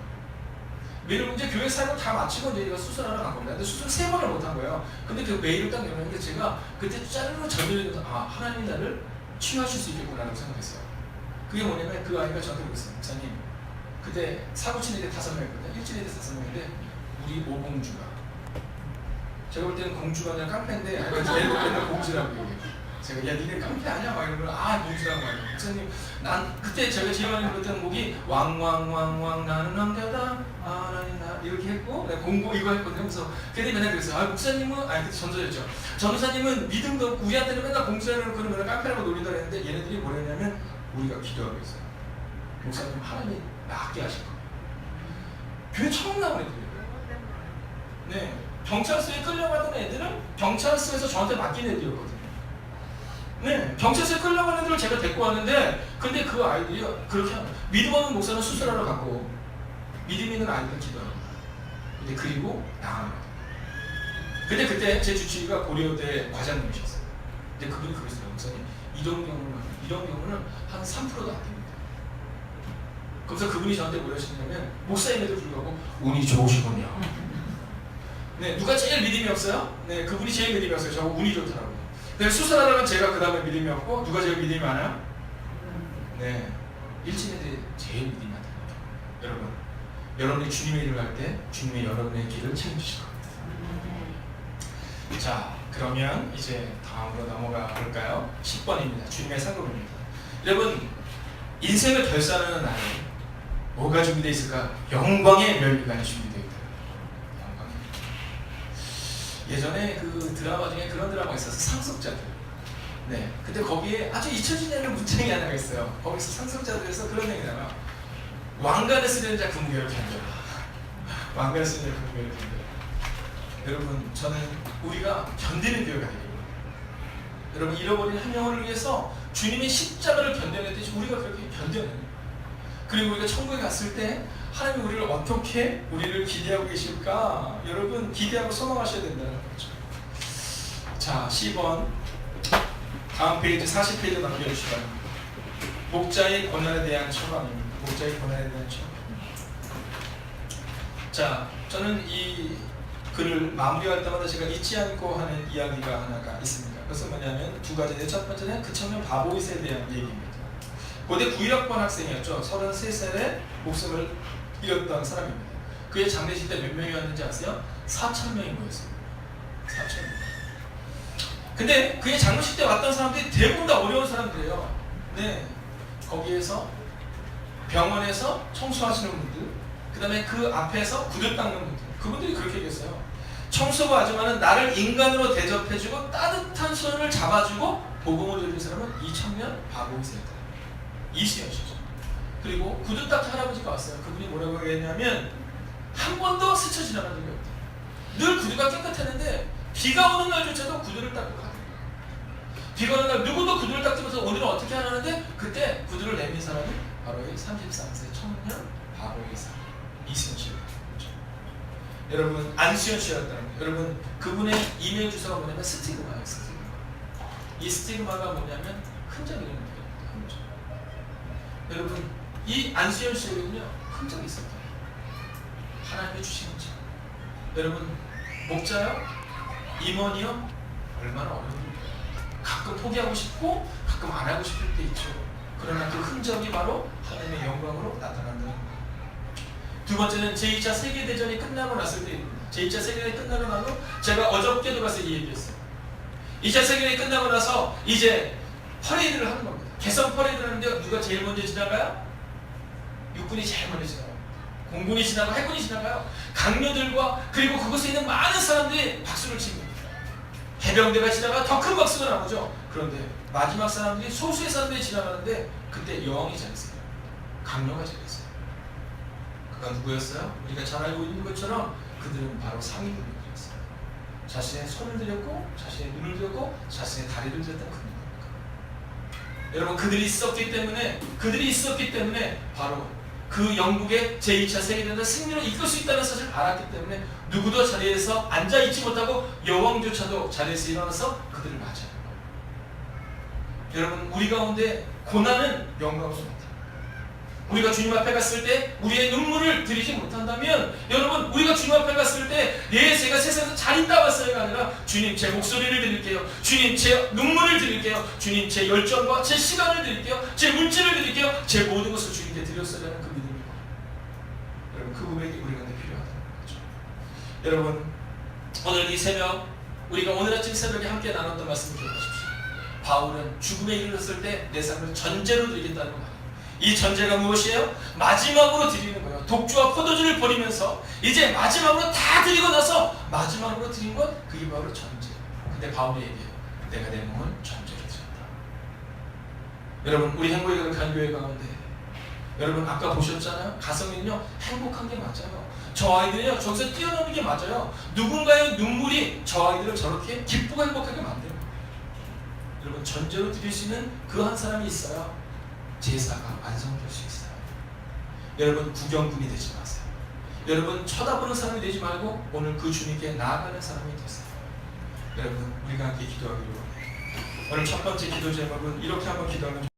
메일을 이제 교회 사역을 다 마치고 이제 얘가 수술하러 간 겁니다. 근데 수술 3번을 못 한 거예요. 근데 그 메일을 딱 내놓는데 제가 그때 짜르르 전율해서 하나님이 나를 치유하실 수 있겠구나라고 생각했어요. 그게 뭐냐면 그 아이가 저한테 그랬어요. 목사님, 그때 사고 친 애들 5명이었거든요. 일진 애들 5명인데 우리 오공주가 제가 볼 때는 공주가 아니라 깡패인데 애들 맨날 공주라고 얘기해요. 제가 니네 깡패 아니야? 막 이러면 공주라고 해요. 목사님, 난 그때 제가 지원하는 불렀던 곡이 왕왕왕왕 나는 왕자다 하나님 나 이렇게 했고 공고 이거 했거든요. 그래서 걔들이 맨날 그랬어요. 목사님은 그때 전도였죠. 전도사님은 믿음도 없고 우리한테는 맨날 공주라고 그러면 맨날 깡패라고 놀린다 그랬는데 얘네들이 뭐랬냐면 우리가 기도하고 있어요. 목사님 하나님 낫게 하실 거예요. 교회 처음 나온 애들이에요. 네, 경찰서에 끌려가던 애들은 경찰서에서 저한테 맡긴 애들이었거든요. 네, 경찰서에 끌려가는 애들을 제가 데리고 왔는데 근데 그 아이들이 그렇게 하는 거예요. 믿음 없는 목사는 수술하러 갔고 믿음 있는 아이들은 기도하는 거예요. 근데 그리고 나가는 거예요. 근데 그때 제 주치의가 고려대 과장님이셨어요. 근데 그분이 그러시더라고요. 목사님 이런 경우는 한 3%도 안 됩니다. 그래서 그분이 저한테 뭐라 하시냐면 목사님에도 불구하고 운이 좋으시군요. 네, 누가 제일 믿음이 없어요? 네, 그분이 제일 믿음이 없어요. 저 운이 좋더라고요. 근데 수술하다가 제가 그 다음에 믿음이 없고 누가 제일 믿음이 많아요? 네, 일진애들이 제일 믿음이 많다는 거죠. 여러분, 여러분이 주님의 일을 할 때 주님이 여러분의 길을 책임지실 겁니다. 자, 그러면 이제 다음으로 넘어가 볼까요? 10번입니다. 주님의 상급입니다. 여러분, 인생을 결산하는 날에 뭐가 준비되어 있을까? 영광의 멸류관이 준비되어 있다. 예전에 그 드라마 중에 그런 드라마가 있어서 상속자들. 네, 근데 거기에 아주 잊혀지지 않는 문장이 하나가 있어요. 거기서 상속자들에서 그런 얘기가 나와요. 왕관을 쓰려는 자 그 무게를 견뎌라. 왕관을 쓰려는 자 그 무게를 견뎌라. 여러분, 저는 우리가 견디는 교회가 되기를. 여러분, 잃어버린 한 영혼을 위해서 주님의 십자가를 견뎌냈듯이 우리가 그렇게 견뎌내는. 그리고 우리가 천국에 갔을 때 하나님이 우리를 어떻게 우리를 기대하고 계실까? 여러분, 기대하고 소망하셔야 된다는 거죠. 자, 10번 다음 페이지 40페이지 넘겨주시기 바랍니다. 목자의 고난에 대한 처방입니다. 목자의 고난에 대한 처방. 자, 저는 이 글을 마무리할 때마다 제가 잊지 않고 하는 이야기가 하나가 있습니다. 그것은 뭐냐면 두 가지인데 첫 번째는 그 청년 바보이스에 대한 얘기입니다. 고대 9.1학번 학생이었죠. 33살에 목숨을 잃었던 사람입니다. 그의 장례식 때 몇 명이 왔는지 아세요? 4,000명이 모였습니다. 4,000명. 근데 그의 장례식 때 왔던 사람들이 대부분 다 어려운 사람들이에요. 네, 거기에서 병원에서 청소하시는 분들, 그 다음에 그 앞에서 구두 닦는 분들, 그분들이 그렇게 얘기했어요. 청소부 아줌마는 나를 인간으로 대접해주고 따뜻한 손을 잡아주고 복음을 들린 사람은 이 청년 바보이스였다. 이수연 씨죠. 그리고 구두 닦는 할아버지가 왔어요. 그분이 뭐라고 얘기했냐면 한 번도 스쳐 지나간 적이 없다. 늘 구두가 깨끗했는데 비가 오는 날조차도 구두를 닦고 가요. 비가 오는 날 누구도 구두를 닦으면서 오늘은 어떻게 하는데 그때 구두를 내민 사람이 바로 이 33세 청년 바로이사 이승현 씨예요. 그렇죠? 여러분 안수현 씨였다는 거예요. 여러분 그분의 이메일 주소가 뭐냐면 스티그마예요. 스티그마. 이 스티그마가 뭐냐면 흔적이라는 표현입니다. 흔적. 여러분 이 안수현 씨에게는요 흔적이 있었다. 하나님이 주신 흔적. 여러분 목자요? 임원이요? 얼마나 어려운지 가끔 포기하고 싶고 가끔 안 하고 싶을 때 있죠. 그러나 그 흔적이 바로 하나님의 영광으로 나타난다는 거예요. 두 번째는 제2차 세계대전이 끝나고 났을 때입니다. 제2차 세계대전이 끝나고 나서 제가 어저께도 가서 이 얘기했어요. 2차 세계대전이 끝나고 나서 이제 퍼레이드를 하는 겁니다. 개성 퍼레이드를 하는데 누가 제일 먼저 지나가요? 육군이 제일 먼저 지나가요. 공군이 지나고 해군이 지나가요. 강요들과 그리고 그곳에 있는 많은 사람들이 박수를 칩니다. 해병대가 지나가 더 큰 박수가 나오죠. 그런데 마지막 사람들이 소수의 사람들이 지나가는데 그때 여왕이 잘했어요. 강요가 잘했어요. 그가 누구였어요? 우리가 잘 알고 있는 것처럼 그들은 바로 상위군이었어요. 자신의 손을 들였고 자신의 눈을 들였고 자신의 다리를 들였던 군입니다. 여러분 그들이 있었기 때문에 바로 그 영국의 제2차 세계대전을 승리로 이끌 수 있다는 사실을 알았기 때문에 누구도 자리에서 앉아있지 못하고 여왕조차도 자리에서 일어나서 그들을 맞이하는 거예요. 여러분 우리 가운데 고난은 영광스럽다. 우리가 주님 앞에 갔을 때 우리의 눈물을 들이지 못한다면 여러분 우리가 주님 앞에 갔을 때 제가 세상에서 잘 있다 왔어요가 아니라 주님 제 목소리를 드릴게요. 주님 제 눈물을 드릴게요. 주님 제 열정과 제 시간을 드릴게요. 제 물질을 드릴게요. 제 모든 것을 주님께 드렸어야 하는 그 믿음이 여러분 그 고백이 우리가 필요하다는 거죠. 여러분 오늘 이 새벽 우리가 오늘 아침 새벽에 함께 나눴던 말씀을 기억하십시오. 바울은 죽음에 이르렀을 때 내 삶을 전제로 드리겠다는 말. 이 전제가 무엇이에요? 마지막으로 드리는 거예요. 독주와 포도주를 버리면서 이제 마지막으로 다 드리고 나서 마지막으로 드린 것 그게 바로 전제. 근데 바울이 얘기해요. 내가 내 몸을 전제로 드렸다. 여러분 우리 행복의 간교회 가운데 여러분 아까 보셨잖아요. 가성이는요 행복한 게 맞아요. 저 아이들이요 저기서 뛰어노는 게 맞아요. 누군가의 눈물이 저 아이들을 저렇게 기쁘고 행복하게 만들어요. 여러분 전제로 드릴 수 있는 그 한 사람이 있어요. 제사가 완성될 수 있어요. 여러분 구경꾼이 되지 마세요. 여러분 쳐다보는 사람이 되지 말고 오늘 그 주님께 나아가는 사람이 되세요. 여러분 우리가 함께 기도하기로 오늘 첫 번째 기도 제목은 이렇게 한번 기도하면